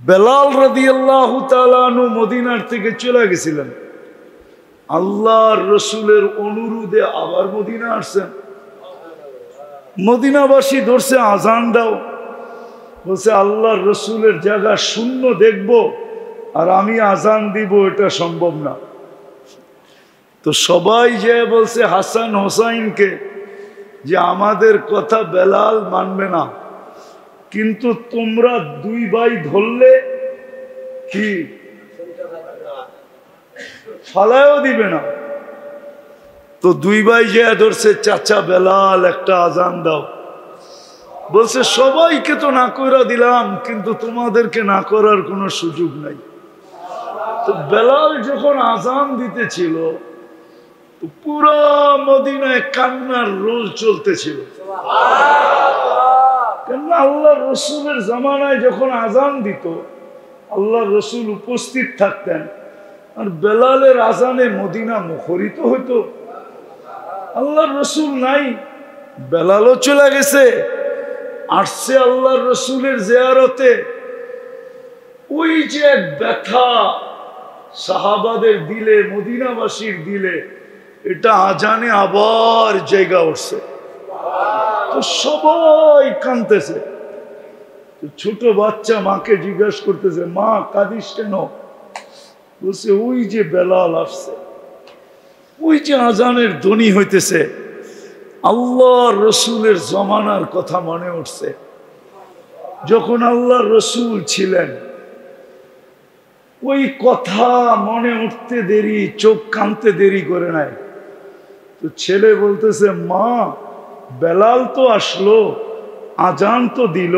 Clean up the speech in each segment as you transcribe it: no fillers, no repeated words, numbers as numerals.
বেলাল রাদিয়াল্লাহু তাআলা আনহু মদিনার থেকে চলে গেছিলেন, আল্লাহর রসুলের অনুরোধে আবার মদিনা আসছেন। মদিনাবাসী ধরছে আজান দাও, বলছে আল্লাহর রসুলের জায়গা শূন্য দেখব আর আমি আজান দিব, এটা সম্ভব না। তো সবাই যে বলছে হাসান হোসাইনকে যে আমাদের কথা বেলাল মানবে না, কিন্তু তোমরা দুই ভাই ধরলে কি ফালায়ও দিবে না। তো দুই ভাই যে ধরছে, চাচা বেলাল একটা আজান দাও। বলছে সবাইকে তো না করে দিলাম, কিন্তু তোমাদেরকে না করার কোনো সুযোগ নাই। তো বেলাল যখন আজান দিতেছিল তো পুরা মদিনায় কান্নার রোল চলতেছিল। কেননা আল্লাহ রসুলের জামানায় যখন আজান দিত আল্লাহ রসুল উপস্থিত থাকতেন, আর বেলালের আজানে মদিনা মুখরিত হইতো। আল্লাহর রসুল নাই, বেলালও চলে গেছে, আসছে আল্লাহর রসুলের জিয়ারতে। ওই যে এক ব্যথা সাহাবাদের দিলে, মদিনাবাসীর দিলে, এটা আজানে আবার জায়গা উঠছে। তো সবাই কাঁদতেছে। তো ছোট বাচ্চা মাকে জিজ্ঞাসা করতেছে, মা কাঁদিস কেন? বলছে ওই যে বেলাল আসছে, ওই যে আজানের ধ্বনি হইতেছে, আল্লাহর রসুলের জমানার কথা মনে উঠছে। যখন আল্লাহর রসুল ছিলেন, ওই কথা মনে উঠতে দেরি, চোখ কানতে দেরি করে নাই। তো ছেলে বলতেছে, মা বেলাল তো আসলো, আজান তো দিল,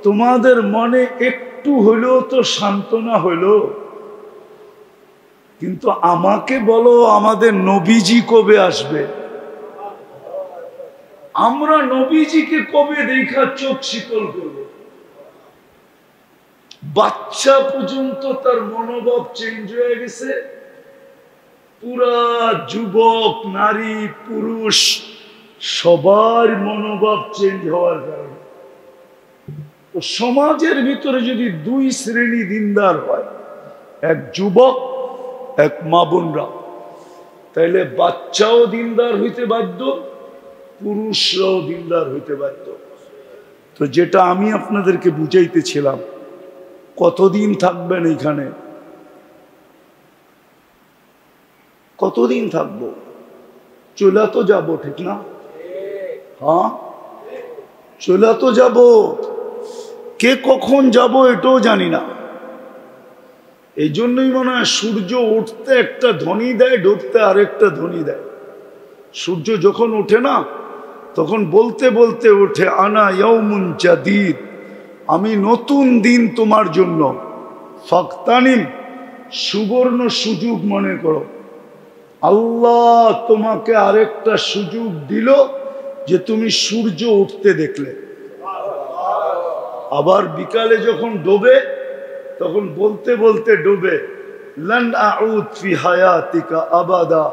তোমাদের মনে একটু হইলেও তো সান্ত্বনা হইল, কিন্তু আমাকে বলো আমাদের নবীজি কবে আসবে? আমরা নবীজিকে কবে দেখা চোখ শীতল করব? বাচ্চা পর্যন্ত তার মনোভাব চেঞ্জ হয়ে গেছে, পুরা যুবক নারী পুরুষ সবার মনোভাব চেঞ্জ হওয়ার কারণে। তো সমাজের ভিতরে যদি দুই শ্রেণী দিনদার হয়, এক যুবক এক মা বোনরা, তাইলে বাচ্চাও দিনদার হইতে বাধ্য, পুরুষরাও দিনদার হইতে বাধ্য। তো যেটা আমি আপনাদেরকে বুঝাইতেছিলাম, কতদিন থাকবেন এইখানে? কতদিন থাকবো? চলে তো যাব, ঠিক না? হ্যাঁ, চলে তো যাব, কে কখন যাব এটাও জানি না। এই জন্যই মনে হয় সূর্য উঠতে একটা ধ্বনি দেয়, ডুবতে আরেকটা ধ্বনি দেয়। সূর্য যখন ওঠে না, তখন বলতে বলতে ওঠে, আনা ইয়াউমুন জাদীদ, আমি নতুন দিন তোমার জন্য, ফাকতানিম, সুবর্ণ সুযোগ মনে করো। আল্লাহ তোমাকে আরেকটা সুযোগ দিল যে তুমি সূর্য উঠতে দেখলে। আবার বিকালে যখন ডোবে তখন বলতে বলতে ডোবে, লান আউদ ফি হায়াতিকা আবাদা,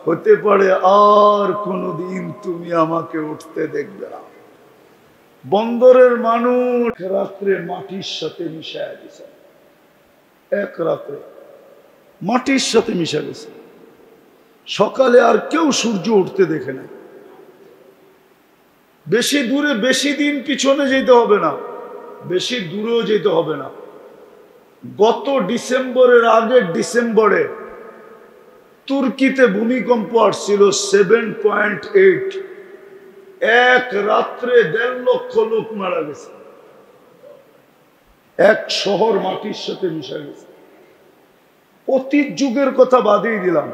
হতে পারে আর কোনদিন তুমি আমাকে উঠতে দেখবে না। বন্দরের মানুষ রাত্রে মাটির সাথে মিশায় গেছে, এক রাত্রে মাটির সাথে মিশা গেছে। সকালে আর কেউ সূর্য উঠতে দেখে না। বেশি দূরে, বেশি দিন পিছনে যেতে হবে না, বেশি দূরেও যেতে হবে না। গত ডিসেম্বরের আগের ডিসেম্বরে তুর্কিতে ভূমিকম্প আসছিল 7.8, এক রাত্রে 1.5 লক্ষ লোক মারা গেছে। এক শহর মাটির সাথে মিশে গেছে। অতীত যুগের কথা বাদই দিলাম,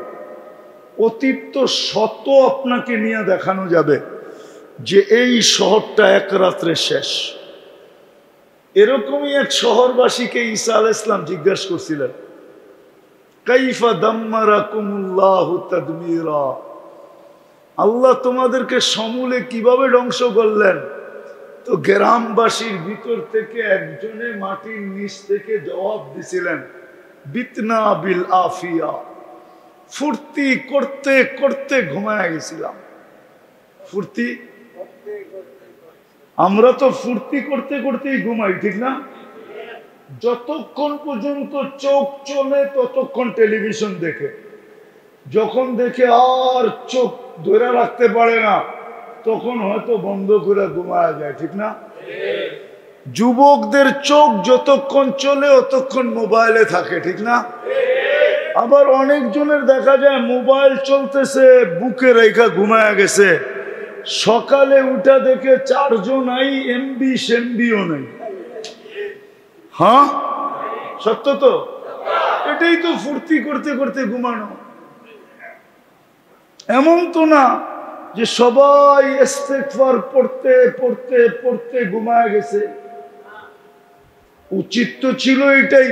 অতীত তো শত আপনাকে নিয়ে দেখানো যাবে যে এই শহরটা এক রাত্রে শেষ। এরকমই এক শহরবাসীকে ঈসা আলাইহিস সালাম জিজ্ঞাসা করছিলেন, কাইফা দাম্মারাকুমুল্লাহু তাদমীরা, আল্লাহ তোমাদেরকে সমূলে কিভাবে ধ্বংস করলেন? তো গ্রামবাসীর ভিতর থেকে একজনে মাটির নিচ থেকে জবাব দিছিলেন, বিতনা বিল আফিয়া, ফুর্তি করতে করতে ঘুমায় গেছিলাম। ফুর্তি, আমরা তো ফুর্তি করতে করতেই ঘুমাই, ঠিক না? যতক্ষণ পর্যন্ত চোখ চলে ততক্ষণ টেলিভিশন দেখে, যখন দেখে আর চোখ ধরে রাখতে পারে না তখন হয়তো বন্ধ করে ঘুমায়া যায়, ঠিক না? যুবকদের চোখ যতক্ষণ চলে ততক্ষণ মোবাইলে থাকে, ঠিক না? আবার অনেকজনের দেখা যায় মোবাইল চলতেছে বুকে রেখা ঘুমায়া গেছে, সকালে উঠা দেখে চার্জও নাই, এমবি সেমবিও নাই। হ্যাঁ, সত্য তো? এটাই তো ফুর্তি করতে করতে ঘুমানো। এমন তো না যে সবাই ইস্তেগফার পড়তে পড়তে পড়তে ঘুমায় গেছে। উচিত তো ছিল এটাই,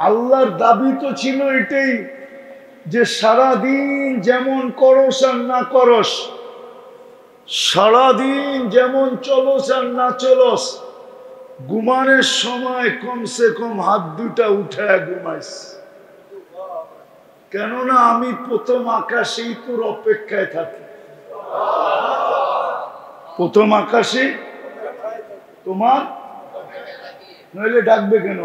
আল্লাহর দাবি তো ছিল এটাই যে সারাদিন যেমন করস আর না করস, সারাদিন যেমন চলস আর না চলস, ঘুমানোর সময় কমসে কম হাত দুটা উঠায় ঘুমাইস। কেননা আমি প্রথম আকাশেই তোর অপেক্ষায় থাকি। প্রথম আকাশে তোমার, নইলে ডাকবে কেন?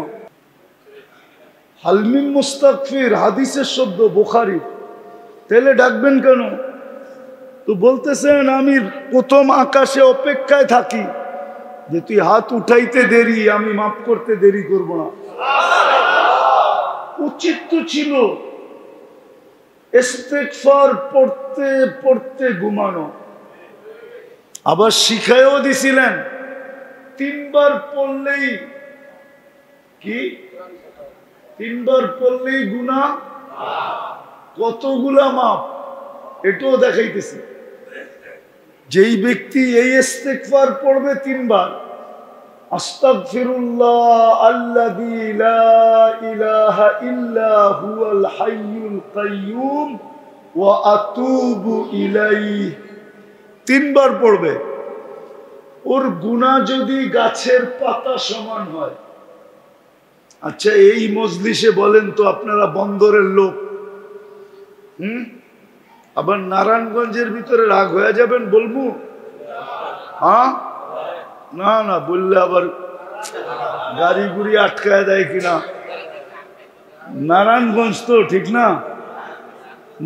হালমিন মুস্তাগফির হাদিসের শব্দ, বুখারী, তাহলে ডাকবেন কেন? তো বলতেছেন আমি প্রথম আকাশে অপেক্ষায় থাকি যে তুই হাত উঠাইতে দেরি, আমি মাফ করতে দেরি করব না। উচিত তো ছিল ইস্তেগফার পড়তে পড়তে ঘুমানো। আবার শিখায়ও দিছিলেন 3 বার পড়লেই কি, 3 বার পড়লেই গুনাহ কতগুলা মাপ, এটাও দেখাইতেছি। যেই ব্যক্তি এই ইস্তেগফার পড়বে 3 বার, আস্তাগফিরুল্লাহ আল্লাযী লা ইলাহা ইল্লা হুয়াল হাইয়ুল কাইয়্যুম ওয়া আতুবু ইলাইহি, 3 বার পড়বে, ওর গুনাহ যদি গাছের পাতা সমান হয়। আচ্ছা, এই মজলিসে বলেন তো, আপনারা বন্দরের লোক, আবার নারায়ণগঞ্জের ভিতরে রাগ হয়ে যাবেন বলবো? হ্যাঁ, না না বললে আবার গাড়ি গুড়ি আটকায় দেয় কিনা। নারায়ণগঞ্জ তো, ঠিক না?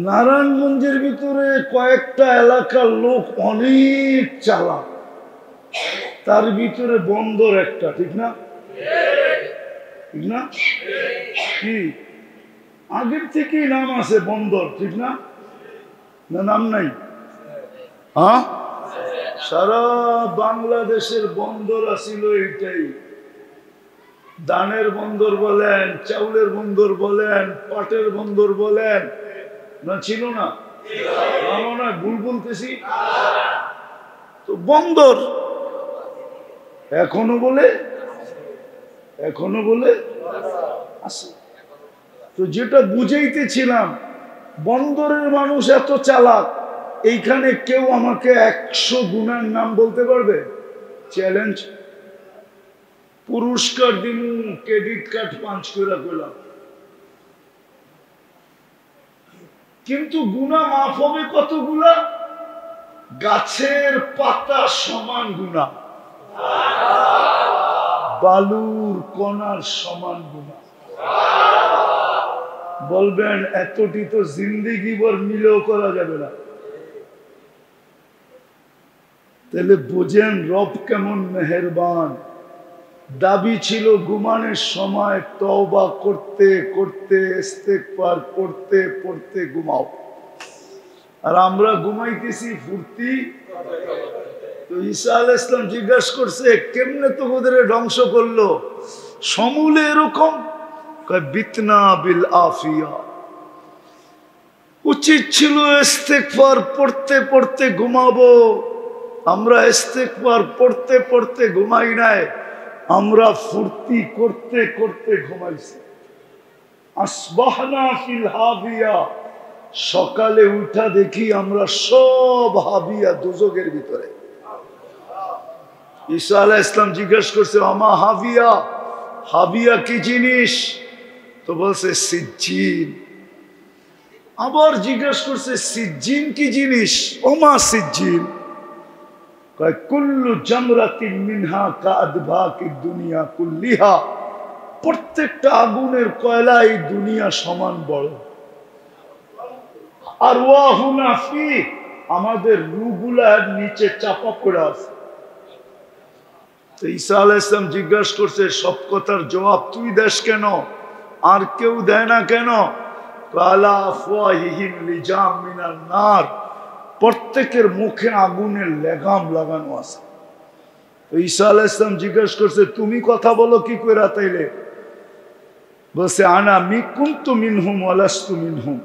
নারায়ণগঞ্জের ভিতরে কয়েকটা এলাকার লোক অনেক চালাক, তার ভিতরে বন্দর একটা, ঠিক না? ঠিক না? কি আগের থেকেই নাম আছে বন্দর, ঠিক না? না নাম নাই? হ্যাঁ, সারা বাংলাদেশের বন্দর আছিল এইটাই। ধানের বন্দর বলেন, চাউলের বন্দর বলেন, পাটের বন্দর বলেন, না ছিল না? না ভুল বলতেছি তো? বন্দর এখনো বলে আছে। তো যেটা বুঝাইতেছিলাম, বন্দরের মানুষ এত চালাক, এইখানে কেউ আমাকে 100 গুনার নাম বলতে পারবে? চ্যালেঞ্জ, পুরস্কার দিন, ক্রেডিট কার্ড 5 করে পেলাম। কিন্তু গুনাহ মাফ হবে কতগুলা? গাছের পাতা সমান গুনাহ, বালুর কণার সমান গুনাহ। বলবেন এতটি তো জিন্দেগি ভর মিলেও করা যাবে না। তাহলে বুঝেন রব কেমন মেহেরবান। দাবি ছিল ঘুমানোর সময় তওবা করতে করতে, ইস্তেগফার পড়তে পড়তে ঘুমাও, আর আমরা ঘুমাইতেছি ফুর্তি। তো ঈসা আলাইহিস সালাম জিজ্ঞাসা করছে কেমনে তো ওদের ধ্বংস করলো? সমূলে এরকম, বিতনা বিল আফিয়া। উচিত ছিল ইস্তেগফার পড়তে পড়তে ঘুমাবো, আমরা ইস্তেগফার পড়তে পড়তে ঘুমাই নাই, আমরা ফুর্তি করতে করতে ঘুমাইছি। আসবাহনা ফিল হাবিয়া, সকালে উঠা দেখি আমরা সব হাবিয়া, দুজকের ভিতরে। ঈসা আলাইহিস সালাম জিজ্ঞাসা করছে আমা হাবিয়া, হাবিয়া কি জিনিস? তো বলছে সিজ্জিন। আবার জিজ্ঞাসা করছে সিজ্জিন কি জিনিস? ওমা সিজ্জিন। কয় কুল্লু জামরাতিন মিনহা কাআদবাকি দুনিয়া কুল্লিহা প্রত্যেকটা আগুনের কয়লা এই দুনিয়া সমান বড়। আর ওয়াহুনাফি আমাদের রুগুলার নিচে চাপা পড়ে আছে। তো ঈসা আলাইহিস সালাম জিজ্ঞাসা করছে, সব কথার জবাব তুই দেস কেন, আর কেউ দেয় না কেন? কালা আফওয়াহিহিম লিজাম মিনান নার, প্রত্যেকের মুখে আগুনের লেগাম লাগানো আছে। তো ঈসা আলাইহিস সালাম জিজ্ঞাসা করছে, তুমি কথা বলো কি কইরা তাইলে? বলছে, আনা কুনতু মিনহুম ওয়া লাস্তু মিনহুম,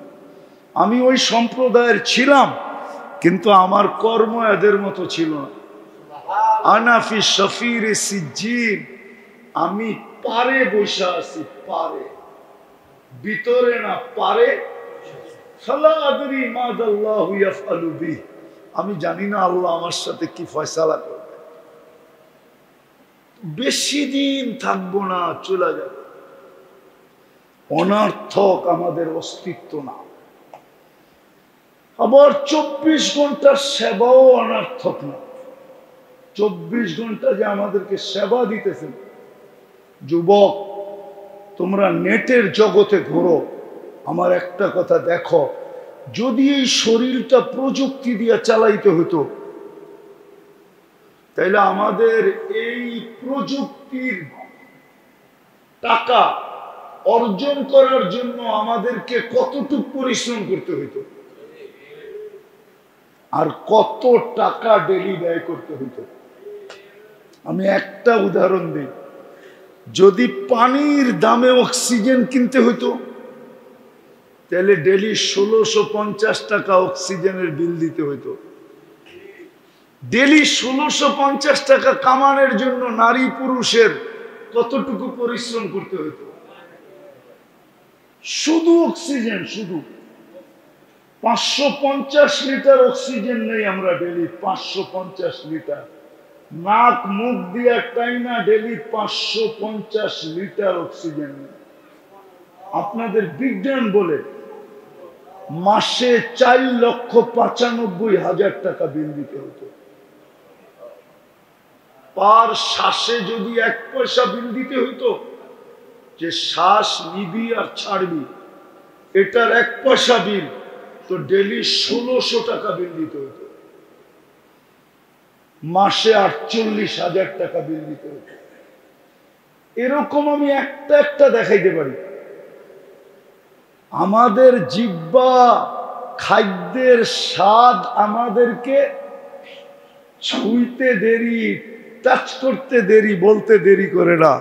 আমি ওই সম্প্রদায়ের ছিলাম, কিন্তু আমার কর্ম এদের মতো ছিল না। আনা ফি শফিরে সিজ্জিন, আমি পারে বসে আছি, পারে, ভিতরে না, পারে। ফালা আদরি মাদাল্লাহু ইয়াফআলু বি, আমি জানি না আল্লাহ আমার সাথে কি ফয়সালা করবে। বেশি দিন থাকবো না, চলে যাবে। অনর্থক আমাদের অস্তিত্ব না। আবার 24 ঘন্টার সেবাও অনর্থক না। 24 ঘন্টা যে আমাদেরকে সেবা দিতেছেন। যুবক, তোমরা নেটের জগতে ঘোরো, আমার একটা কথা দেখো, যদি এই শরীরটা প্রযুক্তি দিয়ে চালাইতে হতো, তাইলে আমাদের এই প্রযুক্তির টাকা অর্জন করার জন্য আমাদেরকে কতটুকু পরিশ্রম করতে হতো, আর কত টাকা ডেলি ব্যয় করতে হতো। আমি একটা উদাহরণ দিই, যদি পানির দামে অক্সিজেন কিনতে হতো, তাহলে ডেলি 1650 টাকা অক্সিজেনের বিল দিতে হতো। ডেলি 1650 টাকা কামানোর জন্য নারী পুরুষের কতটুকু পরিশ্রম করতে হতো? শুধু অক্সিজেন, শুধু 550 লিটার অক্সিজেন নেই আমরা ডেলি, 550 লিটার। নাক মুখ দিয়ে টাইনা ডেলি 550 লিটার অক্সিজেন নেই। আপনাদের বিজ্ঞান বলে মাসে 4,95,000 টাকা বিল দিতে হতো। পার শ্বাসে যদি 1 পয়সা বিল দিতে হতো, যে শ্বাস নিবি আর ছাড়বি, এটার 1 পয়সা বিল, তো ডেলি 1600 টাকা বিল দিতে হতো। মাসে 48,000 টাকা বিল দিতে হতো। এরকম আমি একটা একটা দেখাইতে পারি। আমাদের জিহ্বা খাদ্যের স্বাদ আমাদেরকে ছুঁইতে দেরি, টাচ করতে দেরি, বলতে দেরি করে না।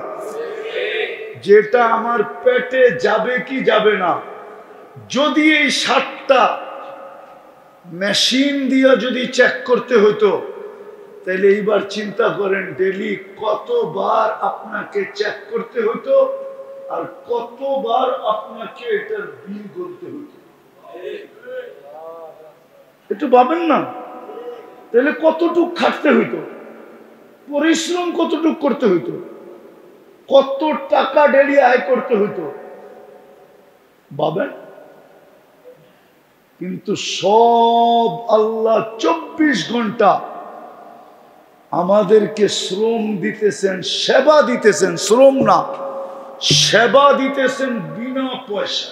যেটা আমার পেটে যাবে কি যাবে না, যদি এই স্বাদটা মেশিন দিয়ে যদি চেক করতে হতো, তাহলে এইবার চিন্তা করেন ডেলি কতবার আপনাকে চেক করতে হতো, আর কতবার আপনাকে এটার বিল করতে হতো। একটু ভাবেন না, তাহলে কতটুক খাটতে হইতো, পরিশ্রম কতটুক করতে হইতো, কত টাকা ডেলি আয় করতে হইতো, ভাবেন। কিন্তু সব আল্লাহ 24 ঘন্টা আমাদেরকে শ্রম দিতেছেন, সেবা দিতেছেন, শ্রম না, সেবা দিতেছেন বিনা পয়সা।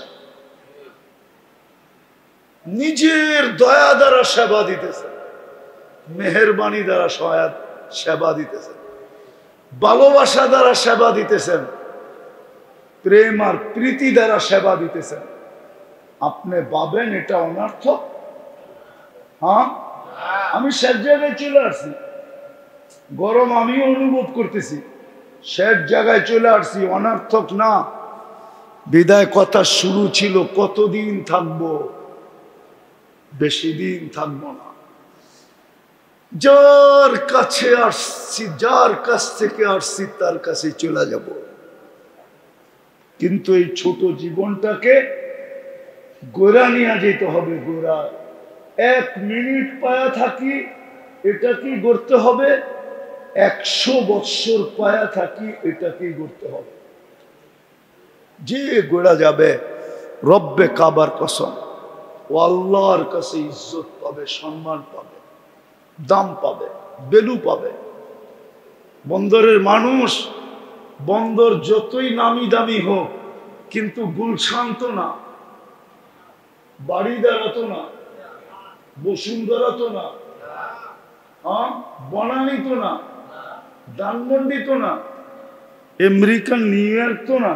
নিজের দয়া দ্বারা সেবা দিতেছেন, মেহেরবানি দ্বারা সেবা দিতেছেন, ভালোবাসা দ্বারা সেবা দিতেছেন, প্রেম আর প্রীতি দ্বারা সেবা দিতেছেন। আপনি ভাবেন এটা অনর্থক? হ্যাঁ, আমি শেষ জায়গায় চলে আসছি, গরম আমিও অনুভব করতেছি, শেষ জায়গায় চলে আসছি, অনর্থক না। বিদায় কথা শুরু ছিল, কতদিন থাকবো? বেশি দিন থাকবো না। যার কাছে আসছি, যার কাছ থেকে আসছি, তার কাছে চলে যাব। কিন্তু এই ছোট জীবনটাকে গোড়া নিয়ে যেতে হবে। গোড়া 1 মিনিট পায়া থাকি, এটা কি করতে হবে? 100 বৎসর পায়া থাকি, এটা কি করতে হবে? যে গোড়া যাবে, রব্বে কাবার কসম, ও আল্লাহর কাছে ইজ্জত পাবে, সম্মান পাবে, দাম পাবে, বেলু পাবে। বন্দরের মানুষ বন্দর যতই নামি দামি হোক, কিন্তু গুলশান তো না, বাড়িদারা তো না, বসুন্ধরা তো না, হ্যাঁ, বনানী তো না, ধানমন্ডি তো না, আমেরিকান নিউ ইয়র্ক তো না,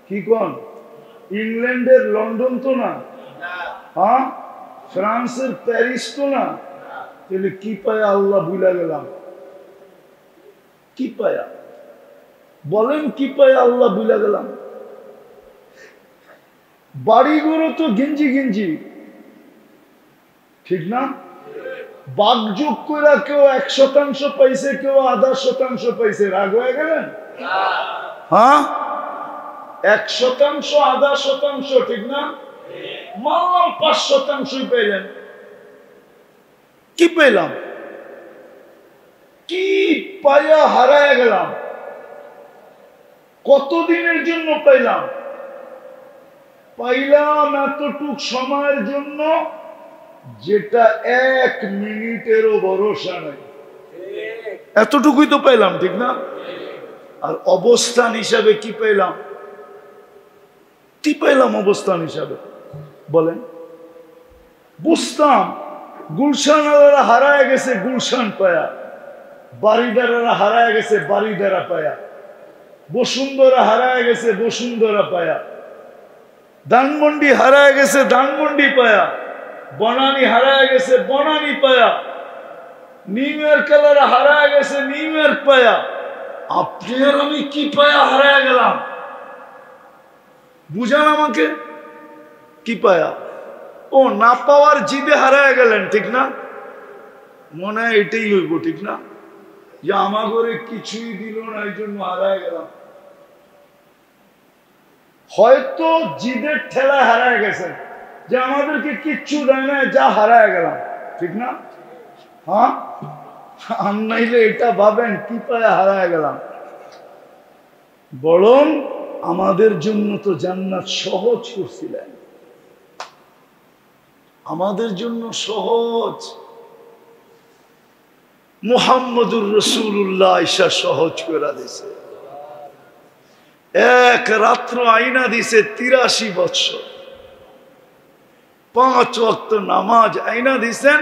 কি কোন ইংল্যান্ডের লন্ডন তো না, হ্যাঁ, ফ্রান্সের প্যারিস তো না। তাহলে কি পায়া আল্লাহ ভুলে গেলাম? কি পায়া বলেন, কি পায়া আল্লাহ ভুলে গেলাম? বাড়িগুলো তো গিঞ্জি গিঞ্জি, ঠিক না? বাগযোগ করে কেউ 1% পাইছে, কেউ 0.5% পাইছে, রাগ হয়ে গেলেন? হ্যাঁ, 1%, 0.5%, ঠিক না? মানলাম 5% পেলেন। কি পেলাম? কি পায়া হারায় গেলাম? কতদিনের জন্য পাইলাম? পাইলাম এতটুক সময়ের জন্য, যেটা 1 মিনিটেরও ভরসা নাই। এতটুকুই তো পাইলাম, ঠিক না? আর অবস্থান হিসাবে কি পাইলাম? কি পাইলাম অবস্থান হিসাবে বলেন? বুঝতাম গুলশান হারায় গেছে, গুলশান পায়া। বাড়িদারেরা হারায় গেছে, বাড়িদারা পায়া। বসুন্ধরা হারায় গেছে, বসুন্ধরা পায়া। ধানমন্ডি হারায় গেছে, ধানমন্ডি পায়া। বনানী হারায় গেছে, বনানী পায়া। নিউ ইয়র্কেরা হারায় গেছে, নিউ ইয়র্ক পায়া। আপনি আর আমি কি পায়া হারায় গেলাম? বুঝান আমাকে, কি পায়া? ও না পাওয়ার জিদে হারায় গেলেন, ঠিক না? মনে হয় এটাই হইব, ঠিক না? যে আমার ঘরে কিছুই দিল না, এই জন্য হারায় গেলাম। হয়তো জিদের ঠেলায় হারায় গেছেন, যে আমাদেরকে কিচ্ছু দেয় না, যা হারায় গেলাম, ঠিক না? হ্যাঁ, আর নাইলে এটা ভাবেন কি পায়া হারায় গেলাম। বরং আমাদের জন্য তো জান্নাত সহজ করছিলেন, আমাদের জন্য সহজ। মুহাম্মদুর রাসূলুল্লাহ ঈশা সহজ করে দিছে। এক রাত্র আইনা দিছে 83 বছর। 5 ওয়াক্ত নামাজ আইনা দিছেন।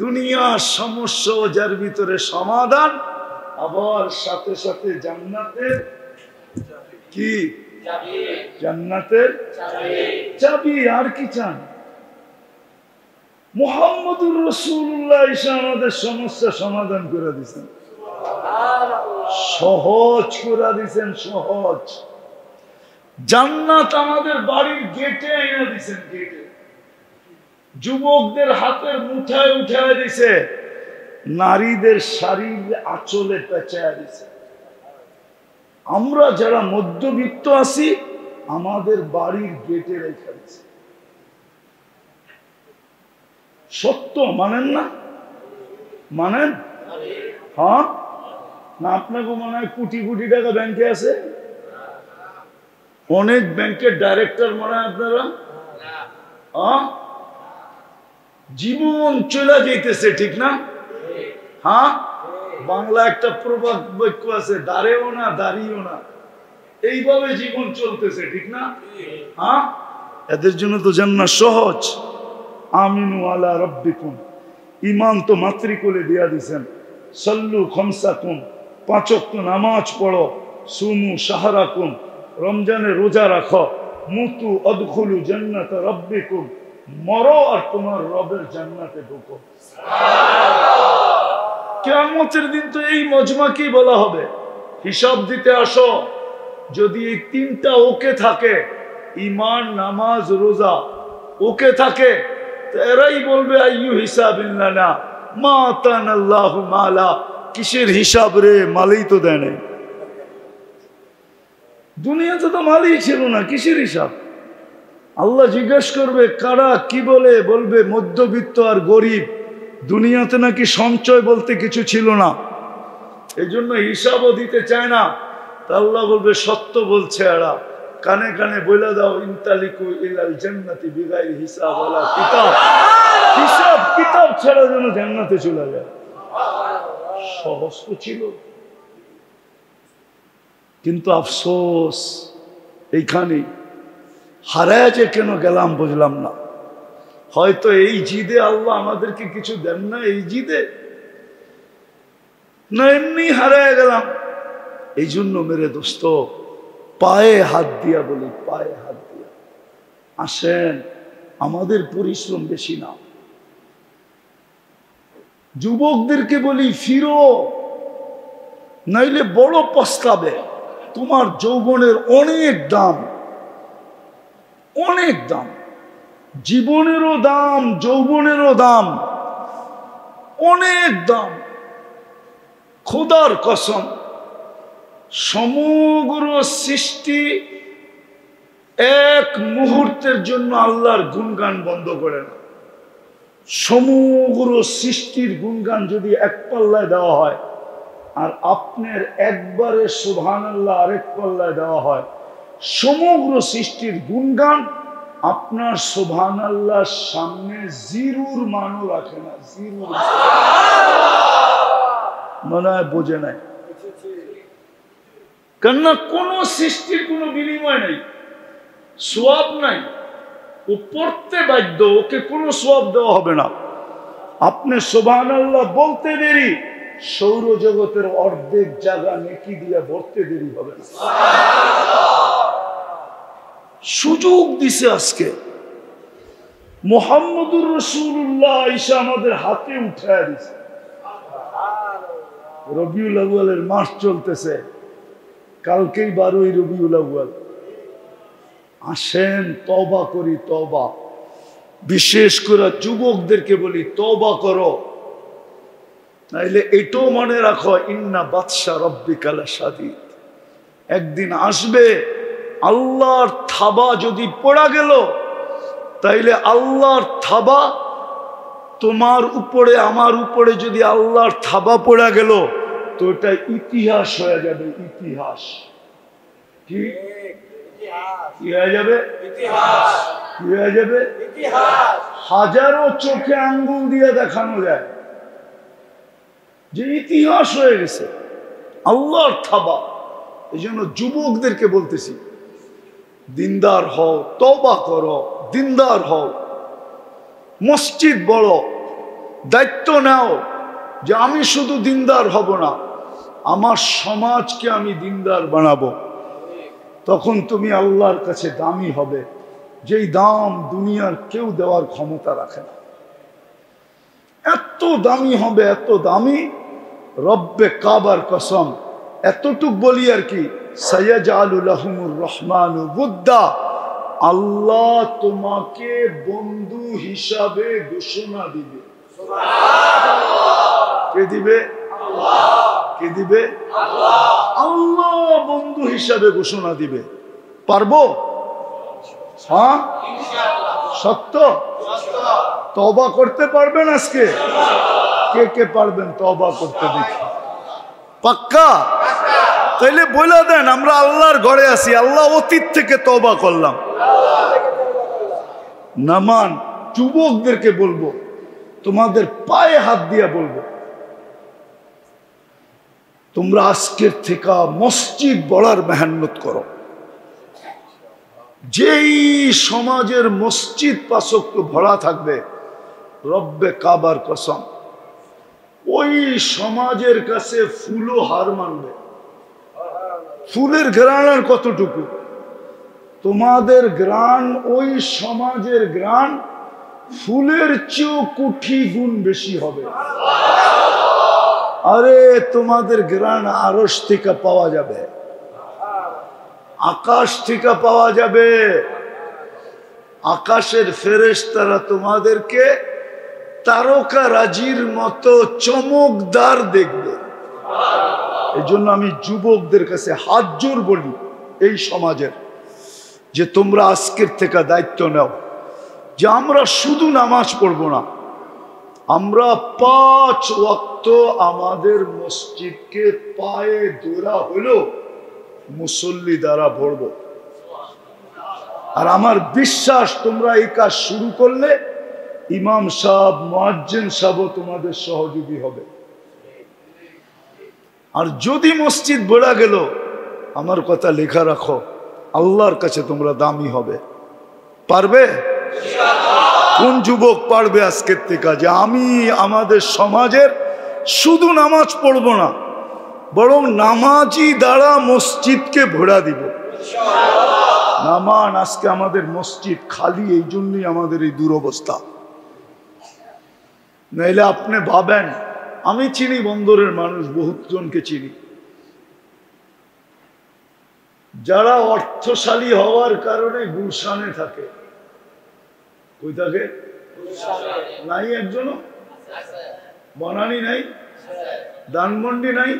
দুনিয়ার সমস্যা যার ভিতরে সমাধান, আবার সাথে সাথে জান্নাতের কি? জান্নাতের চাবি। আর কি চান? মুহাম্মদুর রাসূলুল্লাহ ঈশা আমাদের সমস্যা সমাধান করে দিয়েছেন, সহজ করে দিয়েছেন, সহজ। জান্নাত আমাদের বাড়ির গেটে এনে দিয়েছেন, গেটে। যুবকদের হাতের মুঠায় উঠায় দিছে, নারীদের শাড়ির আঁচলে পেঁচায় দিছে। আমরা যারা মধ্যবিত্ত আছি, আমাদের বাড়ির গেটে রেখে দিছে। সত্য মানেন না? মানেন? হ্যাঁ না? আপনাকে মনে হয় কোটি কোটি টাকা ব্যাংকে আছে, অনেক ব্যাংকের ডাইরেক্টর মনে হয় আপনারা। জীবন চলে যেতেছে, ঠিক না? হ্যাঁ, বাংলা একটা প্রবাদ বাক্য আছে, দাঁড়েও না দাঁড়িয়েও না, এইভাবে জীবন চলতেছে, ঠিক না? হ্যাঁ, এদের জন্য তো জান্নাত সহজ। আমিনু আলা রাব্বিকুম, ঈমান তো মাতৃকুলে দিয়া দিবেন। সাল্লু খামসাকুম, 5 ওয়াক্ত নামাজ পড়ো। সুমু শাহরাকুম, রমজানে রোজা রাখো। মুতু আদখুলু জান্নাত রাব্বিকুম, মরো আর তোমার রবের জান্নাতে ঢুকো। কিয়ামতের দিন তো এই মজমাকেই বলা হবে, হিসাব দিতে আসো। যদি এই 3টা ওকে থাকে, ঈমান, নামাজ, রোজা ওকে থাকে, তো এরাই বলবে আইয়ু হিসাবিল্লানা মা আতানাল্লাহু মালা। কিসের হিসাব রে? মালই তো দেয় নাই। দুনিয়াতে তো মালই ছিল না, কিসের হিসাব? আল্লাহ জিজ্ঞেস করবে কারা কি বলে, বলবে মধ্যবিত্ত আর গরিব। দুনিয়াতে নাকি সঞ্চয় বলতে কিছু ছিল না, এই জন্য হিসাবও দিতে চায় না। তা আল্লাহ বলবে সত্য বলছে এরা, কানে কানে বলে দাও ইনতালিকু ইলাল জান্নাতি বিগাইরি হিসাব ওয়ালা কিতাব। হিসাব কিতাব ছাড়া যেন জান্নাতে চলে যায়। সহজ তো ছিল। কিন্তু আফসোস এইখানে হারায় যে কেন গেলাম বুঝলাম না। হয়তো এই জিদে আল্লাহ আমাদেরকে কিছু দেন না, এই জিদে না এমনি হারায় গেলাম। এই জন্য মেরে দোস্ত পায়ে হাত দিয়া বলি, পায়ে হাত দিয়া আসেন, আমাদের পরিশ্রম বেশি না। যুবকদেরকে বলি ফিরো, নাইলে বড় পস্তাবে। তোমার যৌবনের অনেক দাম, অনেক দাম, জীবনেরও দাম, যৌবনেরও দাম, অনেক দাম। খোদার কসম, সমগ্র সৃষ্টি এক মুহূর্তের জন্য আল্লাহর গুণগান বন্ধ করে না। সমগ্র সৃষ্টির গুণগান যদি এক পাল্লায় দেওয়া হয় আর আপনার একবারে সুবহানাল্লাহ আরেক পাল্লায় দেওয়া হয়, সমগ্র সৃষ্টির গুণগান আপনার সুবহানাল্লাহর সামনে জিরুর মানও রাখে না। জিরুর মনে হয় বোঝে নাই, কেননা কোন সৃষ্টির কোনো বিনিময় নাই, সোয়াব নাই। ও পড়তে বাধ্য, ওকে কোনো সোয়াব দেওয়া হবে না। আপনি সুবহানাল্লাহ বলতে দেরি, সৌরজগতের অর্ধেক জায়গা নেকি দিয়ে ভরতে দেরি হবে না। সুযোগ দিছে আজকে মুহাম্মদুর রাসূলুল্লাহ ঈসা আমাদের হাতে উঠায় দিছে। রবিউল আউয়ালের মাস চলতেছে, কালকেই 12ই রবিউল আউয়াল। আসেন তওবা করি, তওবা। বিশেষ করে যুবকদেরকে বলি তওবা করো, নাইলে এটাও মনে রাখো ইন্না বাতশা রব্বিকা লাশাদীদ। একদিন আসবে আল্লাহর থাবা যদি পড়া গেল, তাইলে আল্লাহর থাবা তোমার উপরে আমার উপরে যদি আল্লাহর থাবা পড়া গেল, তো এটা ইতিহাস হয়ে যাবে। ইতিহাস কি হয়ে যাবে? ইতিহাস। কি হয়ে যাবে? ইতিহাস। হাজারো চোখে আঙ্গুল দিয়ে দেখানো যায় যে ইতিহাস হয়ে গেছে আল্লাহর থাবা। এই জন্য যুবকদেরকে বলতেছি, দিনদার হও, তওবা করো, দিনদার হও। মসজিদ বড়, দায়িত্ব নাও যে আমি শুধু দিনদার হব না, আমার সমাজকে আমি দিনদার বানাবো। তখন তুমি আল্লাহর কাছে দামি হবে, যেই দাম দুনিয়ার কেউ দেওয়ার ক্ষমতা রাখে না। এত দামি হবে, এত দামি, রব্বে কাবার কসম। এতটুক বলি আর কি, সায়াজআলু লাহুমুর রহমানু বুদ্দা, আল্লাহ তোমাকে বন্ধু হিসাবে ঘোষণা দিবে। কে দিবে? কে দিবে? আল্লাহ বন্ধু হিসাবে ঘোষণা দিবে। পারবো? হ্যাঁ, সত্য। তওবা করতে পারবেন আজকে? কে কে পারবেন তওবা করতে? দেখি পাক্কা? তাইলে বলে দেন আমরা আল্লাহর ঘরে আছি, আল্লাহ অতীত থেকে তওবা করলাম। নামান যুবকদেরকে বলবো, তোমাদের পায়ে হাত দিয়া বলবো, তোমরা আজকের থেকে মসজিদ বড়ার মেহনত করো। যেই সমাজের মসজিদ পাঁচক্ত ভরা থাকবে, রব্বে কাবার কসম, ওই সমাজের কাছে ফুলও হার মানবে। ফুলের ঘ্রাণ আর কতটুকু? তোমাদের ঘ্রাণ ওই সমাজের ঘ্রাণ ফুলের চেয়েও কোটি গুণ বেশি হবে। আরে তোমাদের ঘ্রাণ আরশ থেকে পাওয়া যাবে, আকাশ থেকে পাওয়া যাবে। আকাশের ফেরেশতারা তোমাদেরকে তারকা রাজির মতো চমকদার দেখবে। এই জন্য আমি যুবকদের কাছে হাত জোর বলি এই সমাজের, যে তোমরা আজকের থেকে দায়িত্ব নাও যে আমরা শুধু নামাজ পড়বো না, আমরা 5 ওয়াক্ত আমাদের মসজিদকে পায়ে দোরা হলো মুসল্লি দ্বারা ভরব। আর আমার বিশ্বাস তোমরা এই কাজ শুরু করলে ইমাম সাহেব, মুয়াজ্জিন সাহেব তোমাদের সহযোগী হবে। আর যদি মসজিদ ভরা গেল, আমার কথা লেখা রাখো, আল্লাহর কাছে তোমরা দামি হবে। পারবে? কোন যুবক পারবে আজকের থেকে যে আমি আমাদের সমাজের শুধু নামাজ পড়ব না, বরং নামাজি দ্বারা মসজিদকে ভরা দিব? নামান আজকে আমাদের মসজিদ খালি, এই জন্যই আমাদের এই দুরবস্থা। নাইলে আপনি ভাবেন, আমি চিনি বন্দরের মানুষ, বহুত জনকে চিনি, যারা অর্থশালী হওয়ার কারণে গুলশানে থাকে। কই থাকে? নাই একজনও? বনানী নাই? ধানমন্ডি নাই?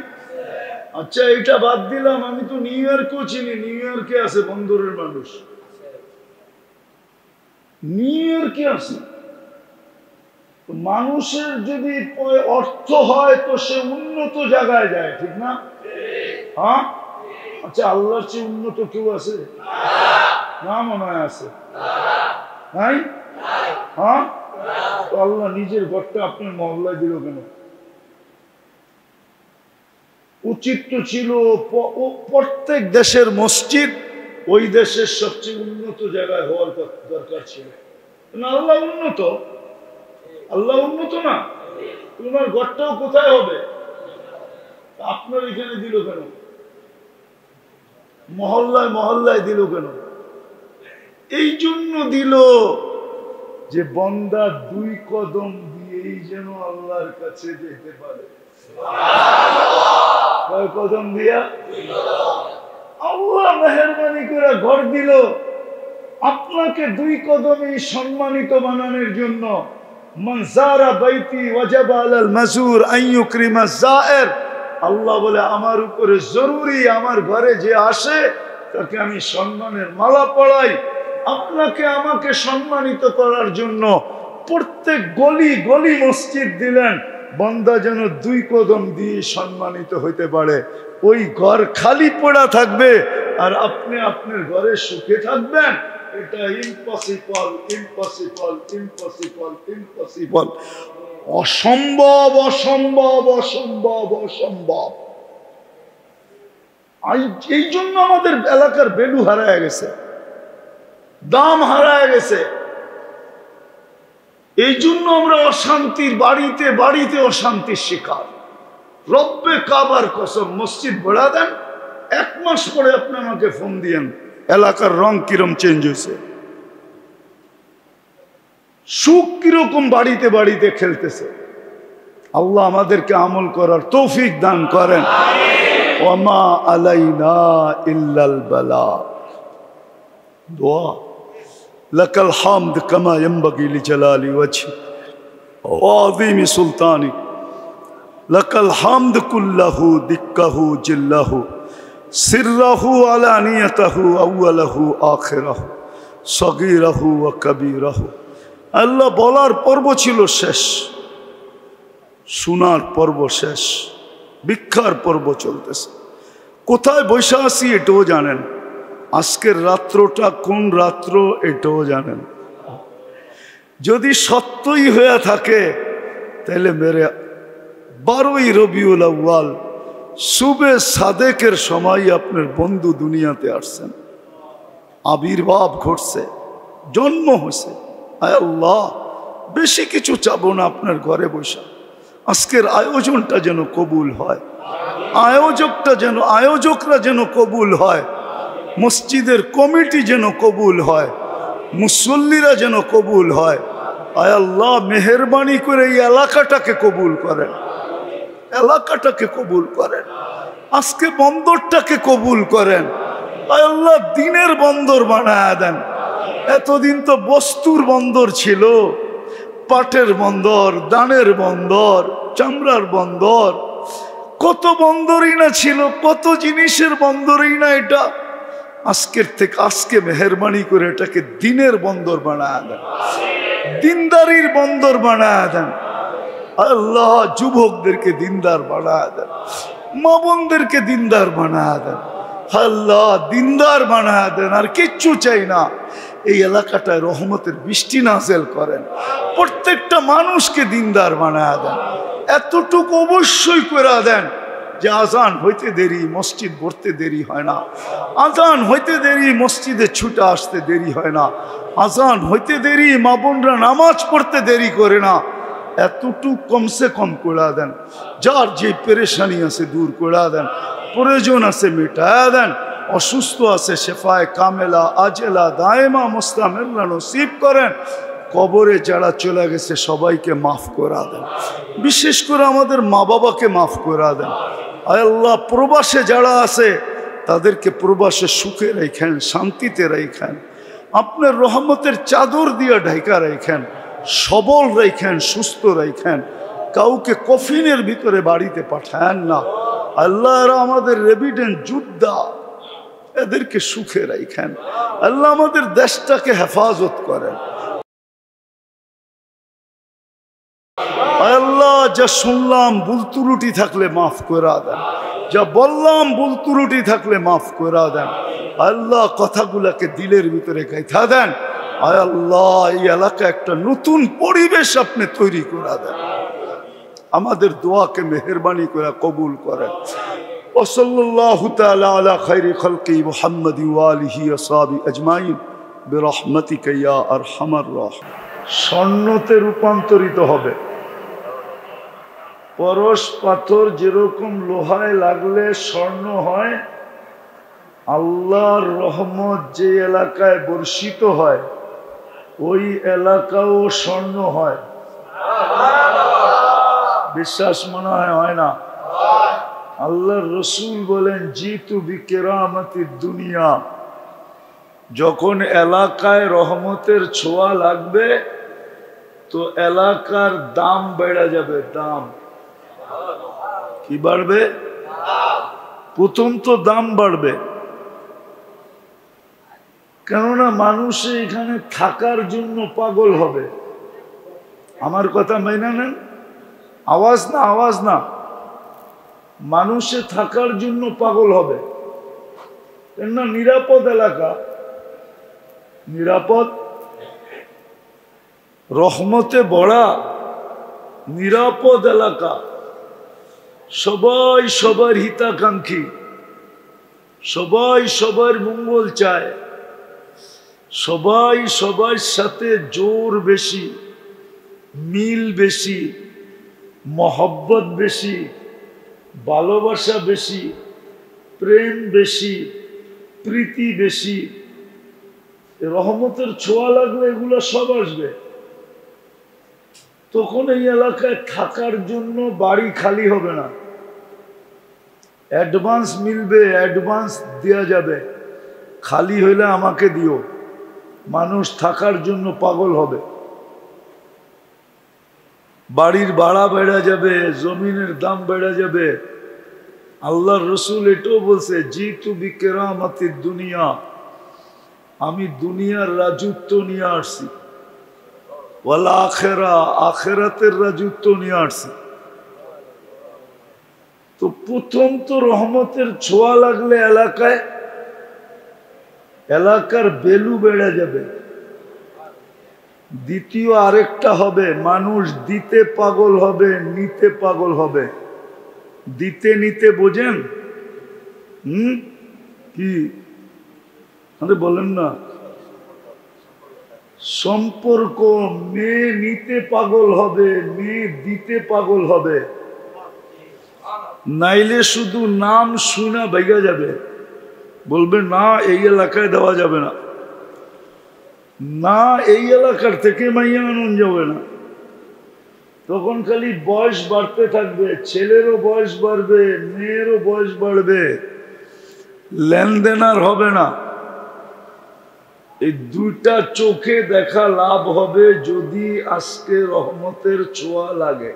আচ্ছা, এটা বাদ দিলাম, আমি তো নিউ ইয়র্কও চিনি। নিউ ইয়র্কে আছে বন্দরের মানুষ, নিউ ইয়র্কে আছে। মানুষের যদি অর্থ হয় তো সে উন্নত জায়গায় যায়, ঠিক না? হ্যাঁ। আচ্ছা, আল্লাহর চেয়ে উন্নত কেউ আছে? না, মনে হয় আছে। নাই? হ্যাঁ। তো আল্লাহ নিজের ঘরটা আপনার মহল্লায় দিল কেন? উচিত তো ছিল প্রত্যেক দেশের মসজিদ ওই দেশের সবচেয়ে উন্নত জায়গায় হওয়ার দরকার ছিল। আল্লাহ উন্নত, আল্লাহ উন্নত না, তোমার ঘরটাও কোথায় হবে? আপনার এখানে দিল কেন? মহল্লায় মহল্লায় দিল কেন? এই জন্য দিল যে বান্দা 2 কদম দিয়েই যেন আল্লাহর কাছে যেতে পারে। কয় কদম দিয়া? আল্লাহ মেহেরবানি করে ঘর দিল আপনাকে 2 কদমে সম্মানিত বানানোর জন্য। মান যারা বাইতি ওয়াজাবা আলাল মাজুর আন ইউকরিমা যায়ের। আল্লাহ বলে আমার উপরে জরুরি, আমার ঘরে যে আসে তাকে আমি সম্মানের মালা পরাই। আপনাকে আমাকে সম্মানিত করার জন্য প্রত্যেক গলি গলি মসজিদ দিলেন, বান্দা যেন 2 কদম দিয়ে সম্মানিত হইতে পারে। ওই ঘর খালি পড়া থাকবে আর আপনি আপনার ঘরে সুখে থাকবেন। এটা ইম্পসিবল, ইম্পসিবল, ইম্পসিবল, ইম্পসিবল, অসম্ভব, অসম্ভব, অসম্ভব, অসম্ভব। এই জন্য আমাদের এলাকার ভ্যালু হারায় গেছে, দাম হারায় গেছে। এই জন্য আমরা অশান্তির বাড়িতে বাড়িতে অশান্তির শিকার। রব্বে কাবার কসম, মসজিদ ভরা দেন, 1 মাস পরে আপনি আমাকে ফোন দিয়েন এলাকার রং কিরম চেঞ্জ হয়েছে, সুখ কিরকম বাড়িতে বাড়িতে খেলতেছে। আল্লাহ আমাদেরকে আমল করার তৌফিক দান করেন। ওয়ামা আলাইনা ইল্লাল বালাগ। দোয়া, লাকাল হামদ কামা ইয়ানবাগি লিজালালি ওয়াজহি ওয়া আযীমি সুলতানি। লাকাল হামদ কুল্লাহু দিক্কাহু জিল্লাহু সিররাহু আলানিয়াতাহু আউয়ালাহু আখিরাহু সগীরাহু ওয়া কবীরাহু। আল্লাহ বলার পর্ব ছিল শেষ, শোনার পর্ব শেষ, ভিক্ষার পর্ব চলতেছে। কোথায় বসে আছি এটাও জানেন, আজকের রাত্রটা কোন রাত্র এটাও জানেন। যদি সত্যই হয়ে থাকে তাহলে মেরে 12ই রবিউল আউয়াল সুবে সাদেকের সময় আপনার বন্ধু দুনিয়াতে আসছেন, আবির্ভাব ঘটছে, জন্ম হয়েছে। আয় আল্লাহ, বেশি কিছু চাবো না, আপনার ঘরে বসা আজকের আয়োজনটা যেন কবুল হয়, আয়োজকরা যেন কবুল হয়, মসজিদের কমিটি যেন কবুল হয়, মুসল্লিরা যেন কবুল হয়। আয় আল্লাহ, মেহেরবানি করে এই এলাকাটাকে কবুল করেন, এলাকাটাকে কবুল করেন, আজকে বন্দরটাকে কবুল করেন। আয় আল্লাহ, দিনের বন্দর বানায় দেন। এতদিন তো বস্তুর বন্দর ছিল, পাটের বন্দর, দানের বন্দর, চামড়ার বন্দর, কত বন্দরই না ছিল, কত জিনিসের বন্দরই না এটা। আজকের থেকে আজকে মেহেরবানি করে এটাকে দিনের বন্দর বানায় দেন, দিনদারির বন্দর বানায় দেন। আল্লাহ, যুবকদেরকে দিনদার বানায় দেন, মা বোনদেরকে দিনদার বানায় দেন। আল্লাহ, দিনদার বানায় দেন, আর কিচ্ছু চাই না। এই এলাকাটায় রহমতের বৃষ্টি নাযিল করেন, প্রত্যেকটা মানুষকে দিনদার বানায় দেন। এতটুকু অবশ্যই করে দেন, যে আজান হইতে দেরি মসজিদ ভরতে দেরি হয় না, আজান হইতে দেরি মসজিদে ছুটে আসতে দেরি হয় না, আজান হইতে দেরি মা বোনরা নামাজ পড়তে দেরি করে না। এতটুক কমসে কম করে দেন। যার যে পেরেশানি আছে দূর করে দেন, প্রয়োজন আছে মেটায়া দেন, অসুস্থ আছে শেফায়ে কামেলা আজেলা দায়েমা মুস্তামিররা নসিব করেন। কবরে যারা চলে গেছে সবাইকে মাফ করে দেন, বিশেষ করে আমাদের মা বাবাকে মাফ করে দেন। আয় আল্লাহ, প্রবাসে যারা আছে তাদেরকে প্রবাসে সুখে রেখেন, শান্তিতে রেখেন, আপনার রহমতের চাদর দিয়ে ঢাকা রেখেন, সবল রেখেন, সুস্থ রেখেন, কাউকে কফিনের ভিতরে বাড়িতে পাঠান না। আল্লাহ, এরা আমাদের রেভিডেন্ট যোদ্ধা, এদেরকে সুখে রাখেন। আল্লাহ, আমাদের দেশটাকে হেফাজত করেন। আল্লাহ, যা শুনলাম ভুল ত্রুটি থাকলে মাফ করে দেন, যা বললাম ভুল ত্রুটি থাকলে মাফ করে দেন। আল্লাহ, কথাগুলাকে দিলের ভিতরে গাইথা দেন। আয় আল্লাহ, এই এলাকা একটা নতুন পরিবেশ আপনি তৈরি করে দেন। আমাদের দোয়াকে মেহেরবানি করে কবুল করেন। ওয়াসাল্লাল্লাহু তাআলা আলা খায়রি খালকি মুহাম্মাদি ওয়া আলিহি ওয়া সাহবিহি আজমাইন বিরহমাতিকা ইয়া আরহামার রাহিম। স্বর্ণতে রূপান্তরিত হবে। পরশ পাথর যেরকম লোহায় লাগলে স্বর্ণ হয়, আল্লাহর রহমত যে এলাকায় বর্ষিত হয় ওই এলাকাও স্বর্ণ হয়। বিশ্বাস মনে হয় না? আল্লাহর রসুল বলেন, জিতু বিকেরামতির দুনিয়া, যখন এলাকায় রহমতের ছোঁয়া লাগবে তো এলাকার দাম বেড়ে যাবে। দাম কি বাড়বে? প্রথম তো দাম বাড়বে, কেননা মানুষ এখানে থাকার জন্য পাগল হবে। আমার কথা মেনে নেন, আওয়াজ না, আওয়াজ না। মানুষে থাকার জন্য পাগল হবে, কেননা নিরাপদ এলাকা, নিরাপদ, রহমতে ভরা নিরাপদ এলাকা। সবাই সবার হিতাকাঙ্ক্ষী, সবাই সবার মঙ্গল চায়, সবাই সবার সাথে জোর বেশি, মিল বেশি, মহব্বত বেশি, ভালোবাসা বেশি, প্রেম বেশি, প্রীতি বেশি। রহমতের ছোঁয়া লাগলে এগুলো সব আসবে। তখন এই এলাকায় থাকার জন্য বাড়ি খালি হবে না, অ্যাডভান্স মিলবে, অ্যাডভান্স দেওয়া যাবে। খালি হইলে আমাকে দিও। মানুষ থাকার জন্য পাগল হবে, বাড়ির ভাড়া বেড়ে যাবে, জমিনের দাম বেড়ে যাবে। আল্লাহর রসুল এটাও বলছে, জিতু বিকেরামতির দুনিয়া, আমি দুনিয়ার রাজত্ব নিয়ে আসছি, ওয়াল আখিরা, আখিরাতের রাজত্ব নিয়ে আসছি। তো প্রথম তো রহমতের ছোঁয়া লাগলে এলাকায়, এলাকার ভ্যালু বেড়ে যাবে। দ্বিতীয় আরেকটা হবে, মানুষ দিতে পাগল হবে, নিতে পাগল হবে। দিতে নিতে বোঝেন? কি আরে বলেন না? সম্পর্ক, মেয়ে নিতে পাগল হবে, মেয়ে দিতে পাগল হবে। নাইলে শুধু নাম শুনা ভেঙে যাবে, বলবে না এই এলাকায় দেওয়া যাবে না, না এই এলাকার থেকে মাইয়া আনন্দ যাবে না। তখন খালি বয়স বাড়তে থাকবে, ছেলেরও বয়স বাড়বে, মেয়েরও বয়স বাড়বে, লেনদেন আর হবে না। এই দুইটা চোখে দেখা লাভ হবে যদি আজকে রহমতের ছোঁয়া লাগে।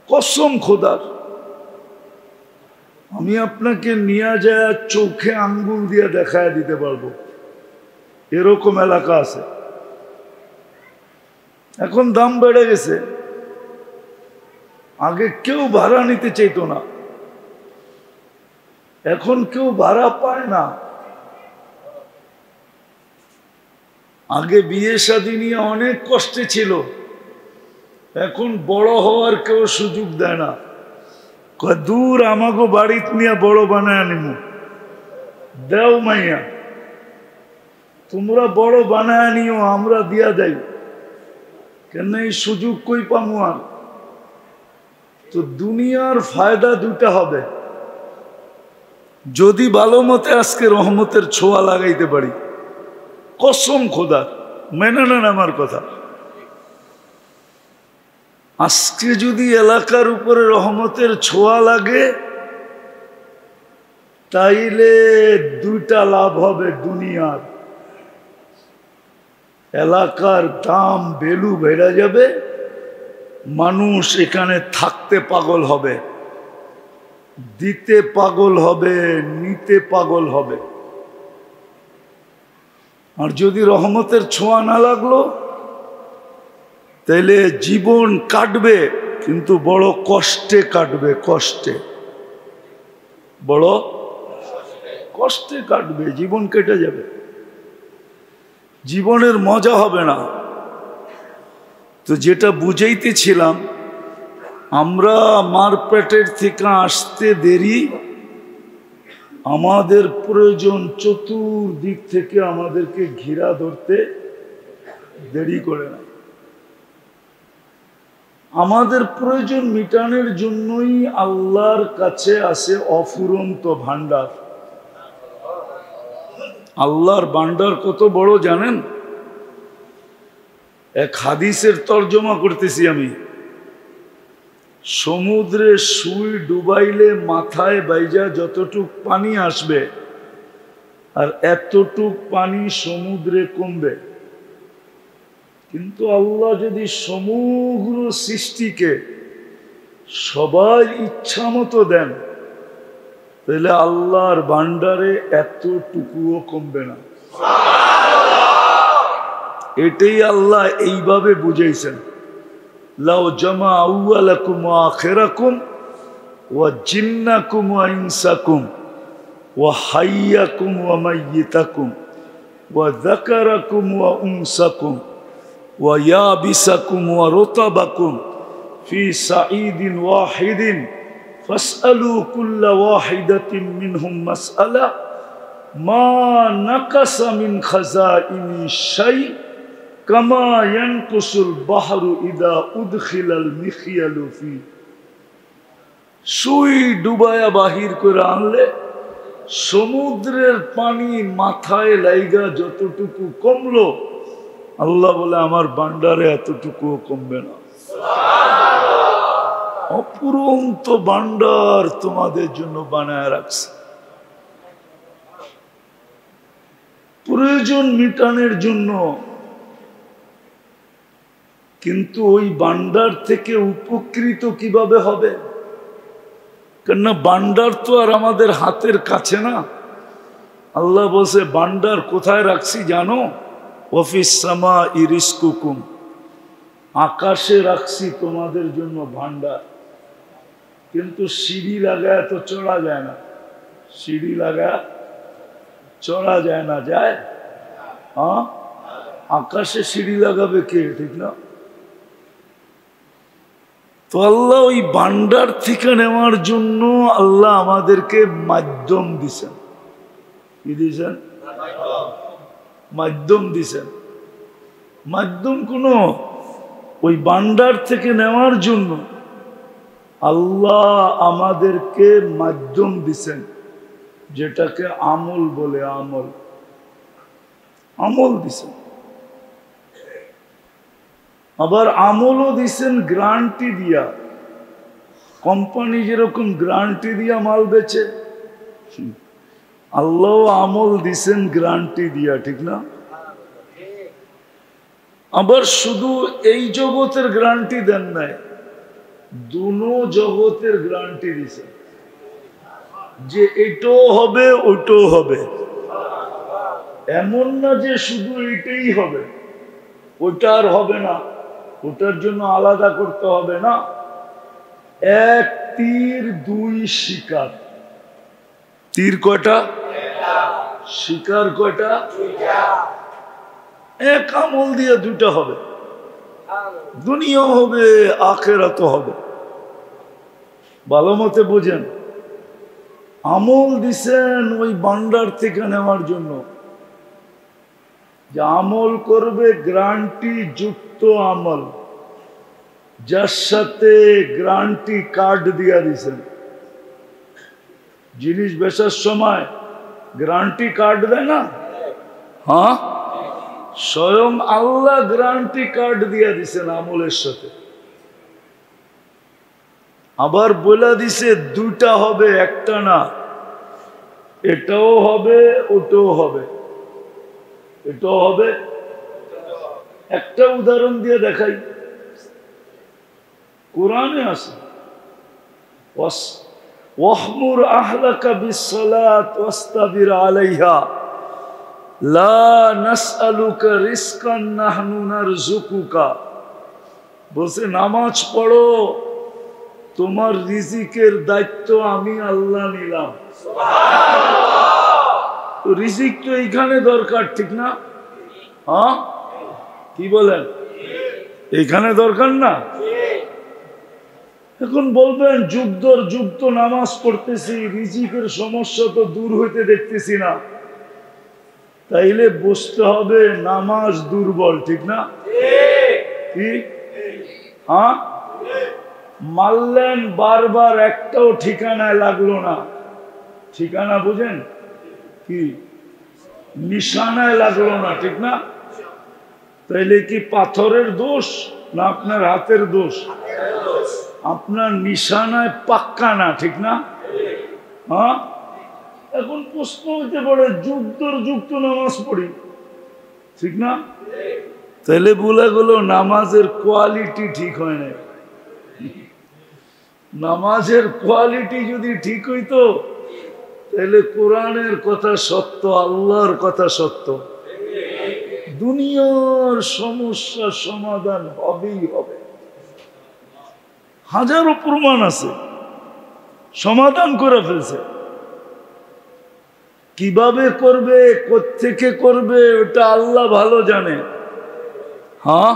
কসম খোদার, আমি আপনাকে নিয়ে যায় চোখে আঙ্গুল দিয়ে দেখায় দিতে পারবো, এরকম এলাকা আছে। এখন দাম বেড়ে গেছে, আগে কেউ ভাড়া নিতে চাইতো না, এখন কেউ ভাড়া পায় না। আগে বিয়ে শাদী নিয়ে অনেক কষ্টে ছিল, এখন বড় হওয়ার কেউ সুযোগ দেয় না। দূর আমাকে বাড়িত নিয়ে বড় বানায় নিমু, দেও মাইয়া তোমরা বড় বানায় নিও, আমরা দিয়া যাই কেন, এই সুযোগ কই পামু আর। তো দুনিয়ার ফায়দা দুটা হবে, যদি ভালো মতে আজকে রহমতের ছোঁয়া লাগাইতে পারি, কসম খোদা, মেনে নেন আমার কথা, আজকে যদি এলাকার উপরে রহমতের ছোঁয়া লাগে তাইলে দুইটা লাভ হবে দুনিয়ার, এলাকার দাম ভ্যালু বেড়ে যাবে, মানুষ এখানে থাকতে পাগল হবে, দিতে পাগল হবে, নিতে পাগল হবে। আর যদি রহমতের ছোঁয়া না লাগলো তাইলে জীবন কাটবে, কিন্তু বড় কষ্টে কাটবে, কষ্টে, বড় কষ্টে কাটবে, জীবন কেটে যাবে, জীবনের মজা হবে না। তো যেটা বুঝাইতেছিলাম, আমরা মার পেটের থেকে আসতে দেরি, আমাদের প্রয়োজন চতুর্দিক থেকে আমাদেরকে ঘিরা ধরতে দেরি করে না। আমাদের প্রয়োজন মিটানোর জন্যই আল্লাহর কাছে আছে অফুরন্ত ভান্ডার। আল্লাহর ভান্ডার কত বড় জানেন? এক হাদিসের তর্জমা করতেছি আমি, সমুদ্রে সুই ডুবাইলে মাথায় বাইজা যতটুক পানি আসবে আর এতটুক পানি সমুদ্রে কমবে। কিন্তু আল্লাহ যদি সমগ্র সৃষ্টিকে সবার ইচ্ছা মতো দেন তাহলে আল্লাহর ভান্ডারে এতটুকুও কমবে না। এটাই আল্লাহ এইভাবে বুঝাইছেন, লাউ জামা আউয়ালাকুম ওয়া আখিরাকুম ওয়া জিন্নাকুম ওয়া ইনসাকুম ওয়া হাইয়াকুম ওয়া মাইয়িতাকুম ওয়া যাকারাকুম ওয়া উনসাকুম ওয়া ইয়াবিসাকুম ওয়া রুতাবাকুম ফি সাঈদিন ওয়াহিদিন ফাসআলু কুল্লা ওয়াহিদাতিন মিনহুম মাসআলা মা নাকাসা মিন খাযাইনি শাই কামা ইয়ানকুসুল বাহরু ইদা উদখিলাল মিখিয়ালু ফি। সুই ডুবায়া বাহির করে আনলে সমুদ্রের পানি মাথায় লাইগা যতটুকু কমলো, আল্লাহ বলে আমার ভান্ডারে এতটুকুও কমবে না। অপুরন্ত ভান্ডার তোমাদের জন্য বানায় রাখছে, প্রয়োজন মিটানোর জন্য। কিন্তু ওই ভান্ডার থেকে উপকৃত কিভাবে হবে? কেননা ভান্ডার তো আর আমাদের হাতের কাছে না। আল্লাহ বলছে ভান্ডার কোথায় রাখছি জানো? ওয়াফিস সামাই রিজকুকুম, আকাশে রাখছি তোমাদের জন্য ভান্ডার। কিন্তু সিঁড়ি লাগায় তো চড়া যায় না, সিঁড়ি লাগায় চড়া যায় না, যায়? হ্যাঁ, আকাশে সিঁড়ি লাগাবে কে? ঠিক না? তো আল্লাহ ওই ভান্ডার থেকে নেওয়ার জন্য আল্লাহ আমাদেরকে মাধ্যম দিছেন। কি দিছেন? মাধ্যম দিছেন। মাধ্যম কোনো ওই ভান্ডার থেকে নেওয়ার জন্য আল্লাহ আমাদেরকে মাধ্যম দিছেন, যেটাকে আমল বলে। আমল, আমল দিছেন। আবার আমলও দিছেন গ্যারান্টি দিয়া। কোম্পানি যেরকম গ্যারান্টি দিয়া মাল বেচে, আল্লাহ আমল দিছেন গ্যারান্টি দিয়া, ঠিক না? আবার শুধু এই জগতের গ্যারান্টি দেন নাই, দুনো জগতের গ্যারান্টি দিছেন, যে এটাও হবে ওইটাও হবে। এমন না যে শুধু এটাই হবে, ওইটা আর হবে না, ওটার জন্য আলাদা করতে হবে না। এক তীর দুই শিকার। তীর কয়টা? শিকার কয়টা? এক আমল দিয়ে দুটা হবে, দুনিয়া হবে আখিরাতও হবে। ভালো মতে বোঝেন, আমল দিছেন ওই ভান্ডার থেকে নেওয়ার জন্য, যে আমল করবে গ্যারান্টি যুক্ত আমল, যার সাথে গ্যারান্টি কার্ড দিয়া দিছেন। জিনিস বেচার সময় গ্যারান্টি কার্ড দেয় না? হ্যাঁ, স্বয়ং আল্লাহ গ্যারান্টি কার্ড দিয়া দিছেন আমলের সাথে। আবার বলে দিছে দুইটা হবে, একটা না, এটাও হবে ওটাও হবে, এটাও হবে। একটা উদাহরণ দিয়ে দেখাই, কোরআনে আছে, ওয়াহমুর আহলাকা বিসসালাত ওয়াস্তাবির আলাইহা লা নাসআলুকা রিজকান নাহনু নারযুকুকা। বলছে নামাজ পড়ো, তোমার রিজিকের দায়িত্ব আমি আল্লাহ নিলাম। তো রিজিক তো এইখানে দরকার, ঠিক না? হ্যাঁ, কি বলেন? এইখানে দরকার না? এখন বলবেন যুগ তো নামাজ পড়তেছি, রিজিকের সমস্যা তো দূর হইতে দেখতেছি না। তাইলে বুঝতে হবে নামাজ দুর্বল, ঠিক না? কি? হ্যাঁ, মারলেন বারবার, একটাও ঠিকানায় লাগলো না। ঠিকানা বুঝেন কি? নিশানায় লাগলো না, ঠিক না? তাইলে কি পাথরের দোষ না আপনার হাতের দোষ? আপনার নিশানায় পাক্কা না, ঠিক না? হ্যাঁ, এখন প্রশ্ন হইতে পারে যুগ তো নামাজ পড়ি, ঠিক না? তাইলে বলে গেল নামাজের কোয়ালিটি ঠিক হয় না। নামাজের কোয়ালিটি যদি ঠিক হইতো তাহলে কোরআনের কথা সত্য, আল্লাহর কথা সত্য, দুনিয়ার সমস্যার সমাধান হবেই হবে। হাজারো প্রমাণ আছে, সমাধান করে ফেলছে। কিভাবে করবে, কোত্থেকে করবে, ওটা আল্লাহ ভালো জানে। হ্যাঁ,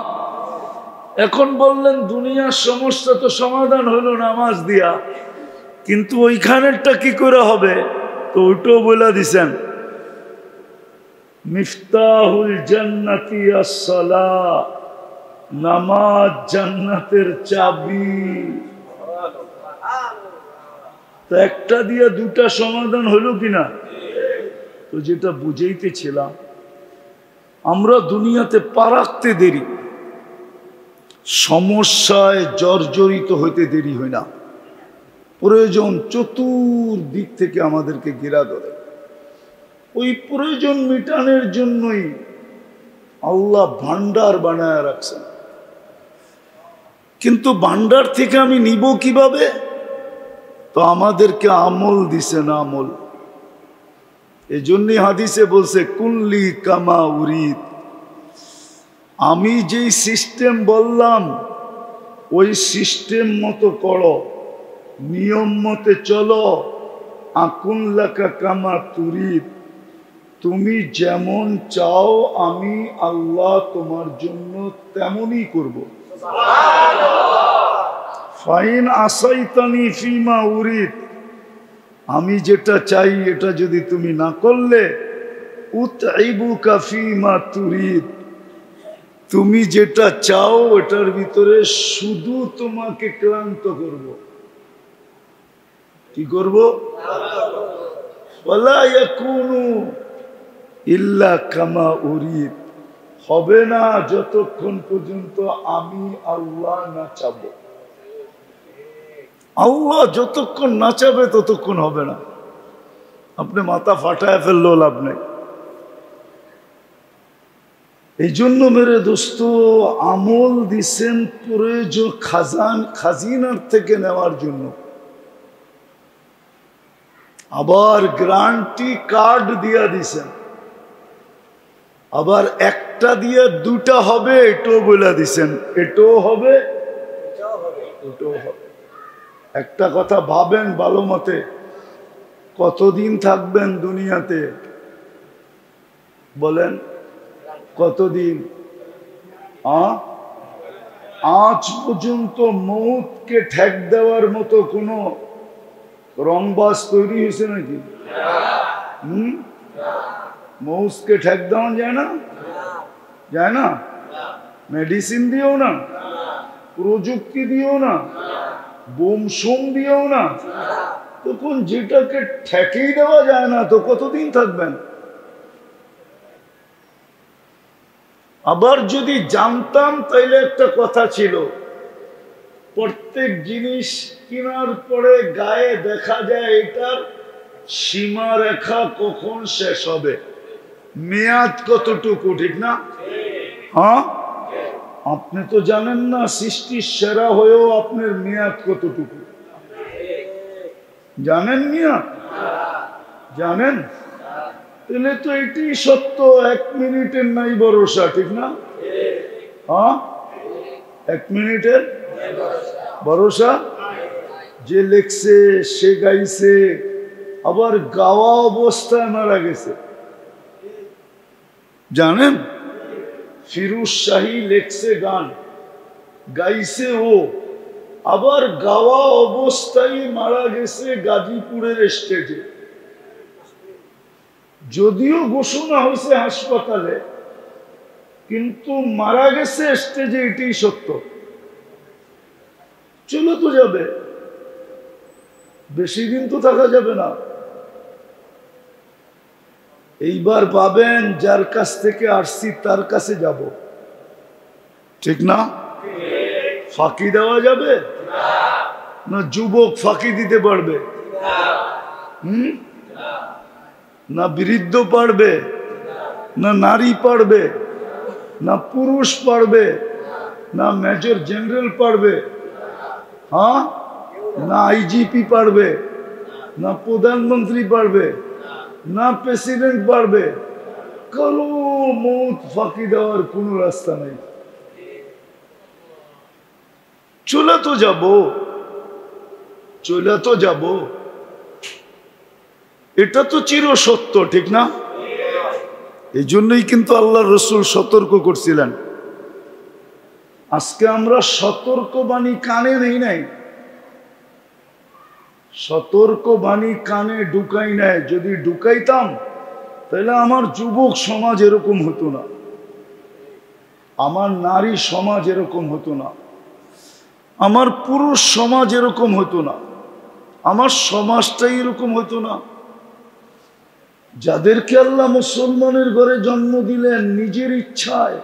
এখন বললেন দুনিয়ার সমস্যা তো সমাধান হলো নামাজ দিয়া, কিন্তু ওইখানেরটা কি করে হবে? তো ওইটাও বলে দিছেন, মিফতাহুল জান্নাতি আস-সালাহ, নামাজ জান্নাতের চাবি। তো একটা দিয়ে দুটা সমাধান হলো কিনা? তো যেটা বুঝাইতেছিলাম, আমরা দুনিয়াতে পা রাখতে দেরি, সমস্যায় জর্জরিত হইতে দেরি হয় না। প্রয়োজন চতুর্দিক থেকে আমাদেরকে ঘেরা ধরে। ওই প্রয়োজন মেটানোর জন্যই আল্লাহ ভান্ডার বানায় রাখছেন। কিন্তু ভান্ডার থেকে আমি নিব কিভাবে? তো আমাদেরকে আমল দিছেন, আমল। এজন্যই হাদিসে বলছে কুল্লি কামা উরিদ, আমি যেই সিস্টেম বললাম ওই সিস্টেম মতো করো, নিয়ম মতে চলো। আকুন লাকা কামা তুরিদ, তুমি যেমন চাও আমি আল্লাহ তোমার জন্য তেমনই করব। ফাইন আসাইতানি ফিমা উরিদ, আমি যেটা চাই এটা যদি তুমি না করলে, উতঈবুকা ফিমা তুরিদ, তুমি যেটা চাও এটার ভিতরে শুধু তোমাকে ক্লান্ত করব। কি করব? ওয়ালা ইয়াকুনু ইল্লা কামা উরিদ, হবে না যতক্ষণ পর্যন্ত আমি আল্লাহ না চাবো। আল্লাহ যতক্ষণ না চাবে ততক্ষণ হবে না। আপনি মাথা ফাটায় ফেললো লাভ নেই। এই জন্য মেরে দোস্ত, আমল দিছেন প্রয়োজন খাজিনার থেকে নেওয়ার জন্য, আবার গ্যারান্টি কার্ড দিয়া দিছেন, আবার একটা দিয়ে দুটা হবে এটাও বলে দিছেন, এটাও হবে ওটাও হবে। একটা কথা ভাবেন ভালো মতে, কতদিন থাকবেন দুনিয়াতে? বলেন কতদিন? আজ পর্যন্ত মৌতকে ঠেক দেওয়ার মতো কোনো রংবাজ তৈরি হয়েছে নাকি? মৌসকে ঠেক দেওয়া যায় না? যায় না? মেডিসিন দিয়েও না, প্রযুক্তি দিয়েও না, বোম সোম দিয়েও না, তখন যেটাকে ঠেকেই দেওয়া যায় না তো কতদিন থাকবেন? আবার যদি জানতাম তাইলে একটা কথা ছিল, প্রত্যেক জিনিস কেনার পরে গায়ে দেখা যায় এটার সীমারেখা কখন শেষ হবে, মেয়াদ কতটুকু, ঠিক না? হ্যাঁ, আপনি তো জানেন না সৃষ্টির সেরা হয়েও আপনার মেয়াদ কতটুকু জানেন? মেয়াদ জানেন? তাহলে তো এটাই সত্য, 1 মিনিটের নাই ভরসা, ঠিক না? হ্যাঁ, 1 মিনিটের ভরসা। যে লেখছে সে গাইছে, আবার গাওয়া অবস্থায় মারা গেছে, জানেন? ফিরোজ শাহী লেখছে গান, গাইছে ও, আবার গাওয়া অবস্থায় মারা গেছে গাজীপুরের স্টেজে। যদিও ঘোষণা হয়েছে হাসপাতালে, কিন্তু মারা গেছে স্টেজে, এটাই সত্য। চলে তো যাবে, বেশি দিন তো থাকা যাবে না। এইবার পাবেন যার কাছ থেকে আসছি তার কাছে যাব, ঠিক না? ফাঁকি দেওয়া যাবে না? যুবক ফাঁকি দিতে পারবে? না বৃদ্ধ পারবে, না নারী পারবে, না পুরুষ পারবে, না মেজর জেনারেল পারবে, হ্যাঁ, না আইজিপি পারবে, না প্রধানমন্ত্রী পারবে, না প্রেসিডেন্ট পারবে। কারো মৌত ফাঁকি দেওয়ার কোন রাস্তা নেই। চলে তো যাব, চলে তো যাব, এটা তো চির সত্য, ঠিক না? এই জন্যই কিন্তু আল্লাহ রসুল সতর্ক করছিলেন। আজকে আমরা সতর্কবাণী কানে নেই নাই, সতর্কবাণী কানে ঢুকাই নাই। যদি ঢুকাইতাম তাহলে আমার যুবক সমাজ এরকম হতো না, আমার নারী সমাজ এরকম হতো না, আমার পুরুষ সমাজ এরকম হতো না, আমার সমাজটাই এরকম হতো না। যাদেরকে আল্লাহ মুসলমানের ঘরে জন্ম দিলেন নিজের ইচ্ছায়,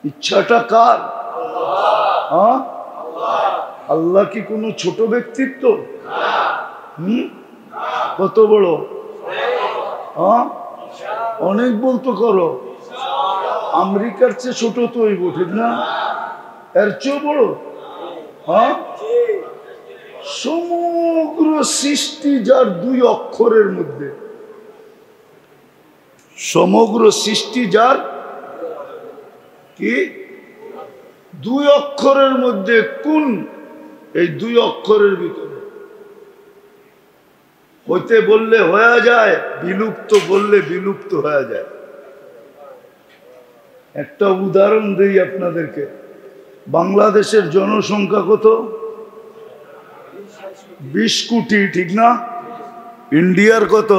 ইচ্ছাটা কার? আল্লাহ কি কোনো ছোট ব্যক্তিত্ব? কত বড়? অনেক বলতো করো, আমেরিকার চেয়ে ছোট তো হইব, ঠিক না? এর চেয়েও বড়। সমগ্র সৃষ্টি যার 2 অক্ষরের মধ্যে, সমগ্র সৃষ্টি যার কি 2 অক্ষরের মধ্যে, কোন এই 2 অক্ষরের ভিতরে? হইতে বললে হয়ে যায়, বিলুপ্ত বললে বিলুপ্ত হয়ে যায়। একটা উদাহরণ দেই আপনাদেরকে। বাংলাদেশের জনসংখ্যা কত? 20 কোটি, ঠিক না? ইন্ডিয়ার কত?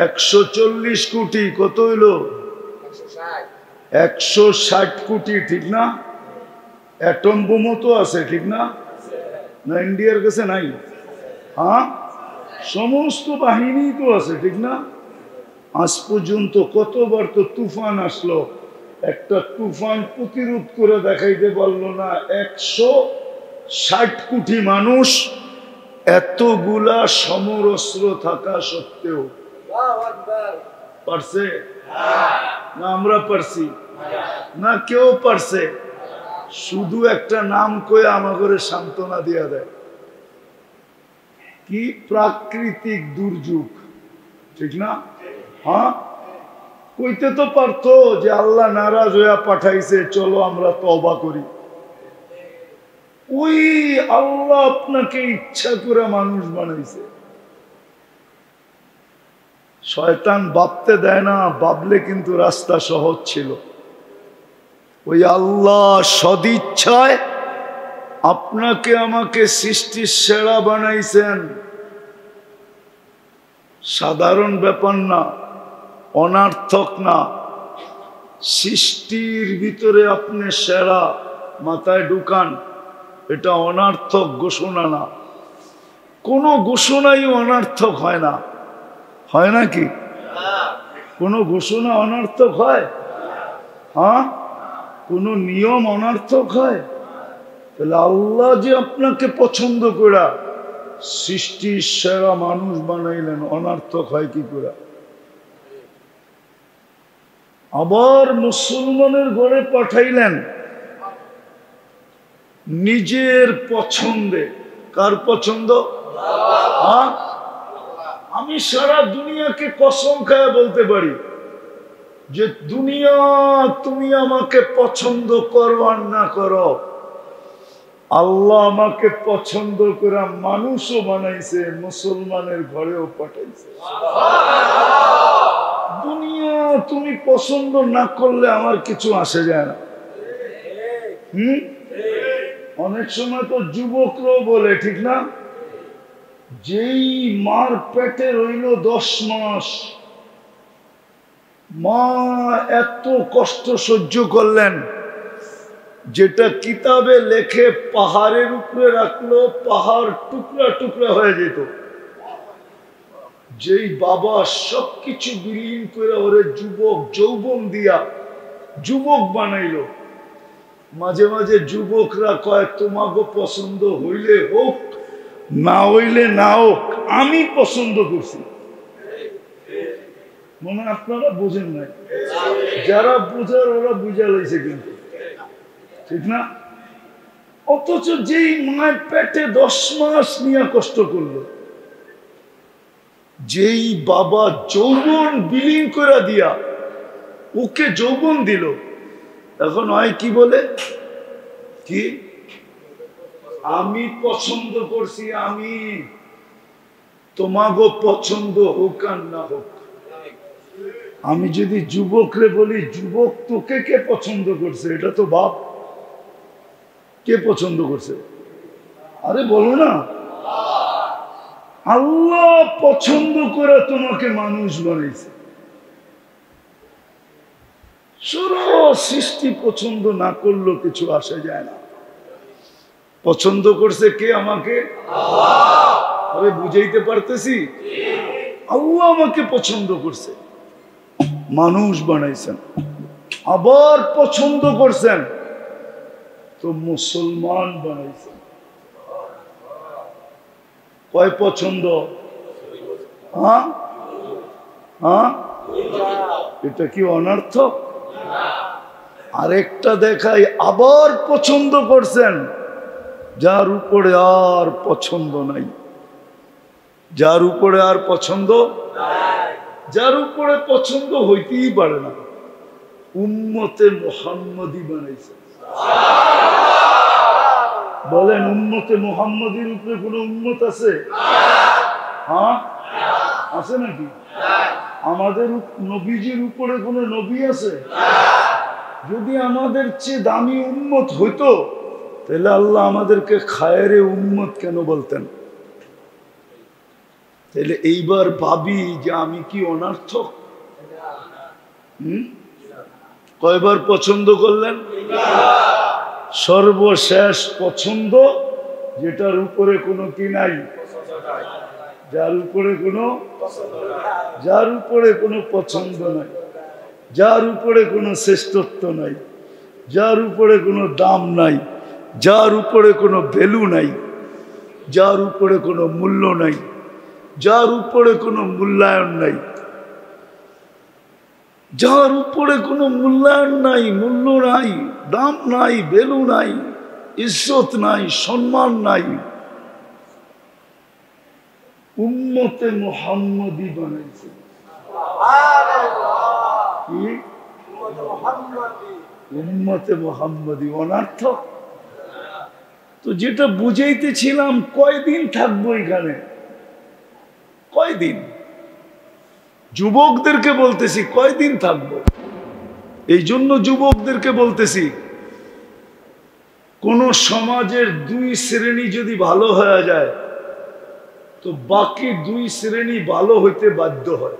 140 কোটি। কত হইল? 160 কোটি, ঠিক না? অ্যাটম বোমও তো আছে, ঠিক না? না ইন্ডিয়ার কাছে নাই? হ্যাঁ, সমস্ত বাহিনী তো আছে, ঠিক না? আজ পর্যন্ত কতবার তো তুফান আসলো, একটা তুফান প্রতিরোধ করে দেখাইতে পারলো না 160 কোটি মানুষ, এতগুলা সমরস্ত্র থাকা সত্ত্বেও। পারছে না? আমরা পারছি না? কেউ পারছে? শুধু একটা নাম কয়ে আমাদের সান্ত্বনা দিয়া দেয়, কি প্রাকৃতিক দুর্যোগ, ঠিক না? হ্যাঁ, কইতে তো পারতো যে আল্লাহ নারাজ হইয়া পাঠাইছে, চলো আমরা তওবা করি। ওই আল্লাহ আপনাকে ইচ্ছা করে মানুষ বানাইছে। শয়তান ভাবতে দেয় না, ভাবলে কিন্তু রাস্তা সহজ ছিল। ওই আল্লাহ সদিচ্ছায় আপনাকে আমাকে সৃষ্টির সেরা বানাইছেন, সাধারণ ব্যাপার না, অনার্থক না। সৃষ্টির ভিতরে আপনি সেরা, মাথায় ঢুকান। এটা অনার্থক ঘোষণা না, কোনো ঘোষণাই অনার্থক হয় না। হয় নাকি? কোনো ঘোষণা অনার্থক হয়? হ্যাঁ, কোনো নিয়ম অনার্থক হয়? তাহলে আল্লাহ যে আপনাকে পছন্দ করা সৃষ্টির সেরা মানুষ বানাইলেন, অনার্থক হয় কি করে? আবার মুসলমানের ঘরে পাঠাইলেন নিজের পছন্দে। কার পছন্দ? হ্যাঁ, আমি সারা দুনিয়াকে কসম খায়া বলতে পারি যে দুনিয়া তুমি আমাকে পছন্দ করো আর না করো, আল্লাহ আমাকে পছন্দ করে মানুষও বানাইছে, মুসলমানের ঘরেও পাঠাইছে। দুনিয়া তুমি পছন্দ না করলে আমার কিছু আসে যায় না। অনেক সময় তো যুবকরাও বলে, ঠিক না? যেই মার পেটে রইল 10 মাস, মা এত কষ্ট সহ্য করলেন, যেটা কিতাবে লেখে পাহাড়ের উপরে রাখলো পাহাড় টুকরা টুকরা হয়ে যেত। যেই বাবা সবকিছু বিলীন করে ওরে যুবক যৌবন দিয়া যুবক বানাইলো। মাঝে মাঝে যুবকরা কয় তোমাকে পছন্দ হইলে হোক, না হইলে না হোক, আমি পছন্দ করছি। মনে আপনারা বোঝেন নাই, যারা বুঝার ওরা বুঝা লাইছে, কিন্তু ঠিক না? অথচ যেই মায়ের পেটে 10 মাস নিয়ে কষ্ট করলো, যেই বাবা যৌবন বিলীন করে দিয়া ওকে যৌবন দিল, এখন হয় কি বলে, কি আমি পছন্দ করছি, আমি তোমাগো পছন্দ হোক আর না হোক। আমি যদি যুবকরে বলি যুবক তোকে কে পছন্দ করছে, এটা তো বাপ। কে পছন্দ করছে? আরে বলো না, আল্লাহ পছন্দ করে তোমাকে মানুষ বানাইছে। সৃষ্টি পছন্দ না করলেও কিছু আসে যায় না। পছন্দ করছে কে? আমাকে। আরে বুঝাইতে পারতেছি? আল্লাহ আমাকে পছন্দ করছে, মানুষ বানাইছেন। আবার পছন্দ করছেন তো মুসলমান বানাইছেন। কয় পছন্দ? হ্যাঁ হ্যাঁ, এটা কি অনর্থক? আরেকটা দেখাই, আবার পছন্দ করছেন যার উপরে আর পছন্দ নাই। যার উপরে আর পছন্দ, যার উপরে পছন্দ হইতেই পারে না, উম্মতে মুহাম্মদী বানাইছে। বলেন, উম্মতে মুহাম্মদীর উপরে কোন উম্মত আছে? হ্যাঁ, আছে নাকি? আমাদের নবীজির উপরে কোন নবী আছে? যদি আমাদের চেয়ে দামি উম্মত হইতো তাহলে আল্লাহ আমাদেরকে খায়রে উম্মত কেন বলতেন? তাহলে এইবার ভাবি যে আমি কি অনার্থক? কয়বার পছন্দ করলেন? সর্বশেষ পছন্দ, যেটার উপরে কোনো কি নাই, যার উপরে কোনো, যার উপরে কোনো পছন্দ নাই, যার উপরে কোনো শ্রেষ্ঠত্ব নাই, যার উপরে কোনো দাম নাই, যার উপরে কোনো ভ্যালু নাই, যার উপরে কোনো মূল্য নাই, যার উপরে কোনো মূল্যায়ন নাই, যার উপরে কোনো মূল্যায়ন নাই, মূল্য নাই, দাম নাই, ভ্যালু নাই, ইজ্জত নাই, সম্মান নাই, উম্মতে মুহাম্মদী বানাইছে। উম্মতে মুহাম্মদী অনার্থক? তো যেটা বুঝাইতেছিলাম, কয়দিন থাকবো এখানে? কয়দিন? যুবকদেরকে বলতেছি কয়দিন থাকবো। এই জন্য যুবকদেরকে বলতেছি কোন সমাজের দুই শ্রেণী যদি ভালো হয়ে যায় তো বাকি দুই শ্রেণী ভালো হইতে বাধ্য হয়।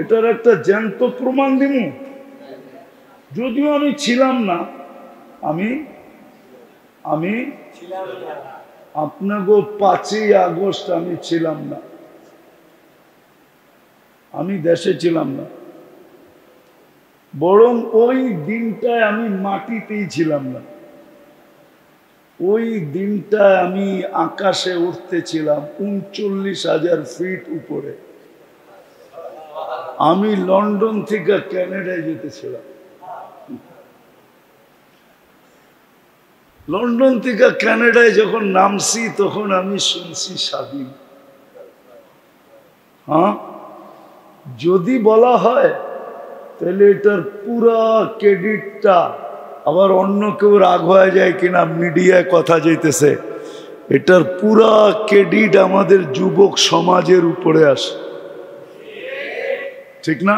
এটার একটা জ্যান্ত প্রমাণ দিব। যদিও আমি ছিলাম না, আমি আপনাকে 5ই আগস্ট আমি ছিলাম না, আমি দেশে ছিলাম না, বরং ওই দিনটায় আমি মাটিতেই ছিলাম না। ওই দিনটায় আমি আকাশে উঠতেছিলাম 39,000 ফিট উপরে। আমি লন্ডন থেকে কানাডায় যেতেছিলাম। লন্ডন থেকে কানাডায় যখন নামছি তখন আমি শুনছি স্বাধীন। যদি বলা হয় তাহলে এটার পুরা ক্রেডিটটা আবার অন্য কেউ রাগ হয়ে যায় কিনা, মিডিয়ায় কথা যাইতেছে, এটার পুরা ক্রেডিট আমাদের যুবক সমাজের উপরে আসে। ঠিক না?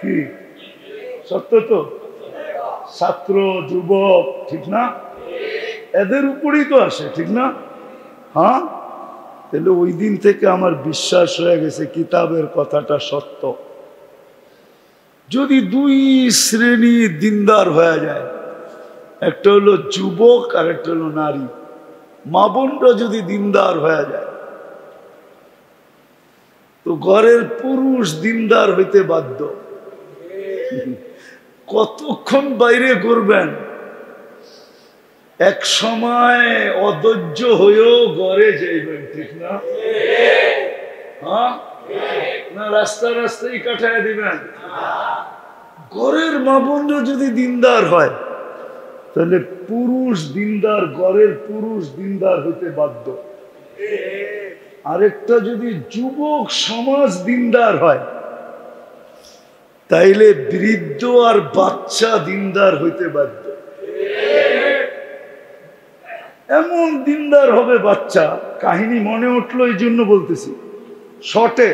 কি সত্য তো? ছাত্র যুবক, ঠিক না? এদের উপরেই তো আসে, ঠিক না? তাহলে ওই দিন থেকে আমার বিশ্বাস হয়ে গেছে কিতাবের কথাটা সত্য। যদি দুই শ্রেণী দিনদার হয়ে যায়, একটা হলো যুবক আর একটা হলো নারী, মা বোনরা যদি দিনদার হয়ে যায় তো ঘরের পুরুষ দিনদার হইতে বাধ্য। কতক্ষণ বাইরে করবেন? এক সময় অধৈর্য হয়েও ঘরে যাইবেন, ঠিক না? না রাস্তা রাস্তায় কাটায় দিবেন? ঘরের মা বোনরা যদি দিনদার হয় তাহলে পুরুষ দিনদার, ঘরের পুরুষ দিনদার হইতে বাধ্য। আরেকটা যদি যুবক সমাজ দিনদার হয় তাইলে বৃদ্ধ আর বাচ্চা দিনদার হইতে বাধ্য। এমন দিনদার হবে বাচ্চা, কাহিনী মনে উঠলো এই জন্য বলতেছি শর্টে।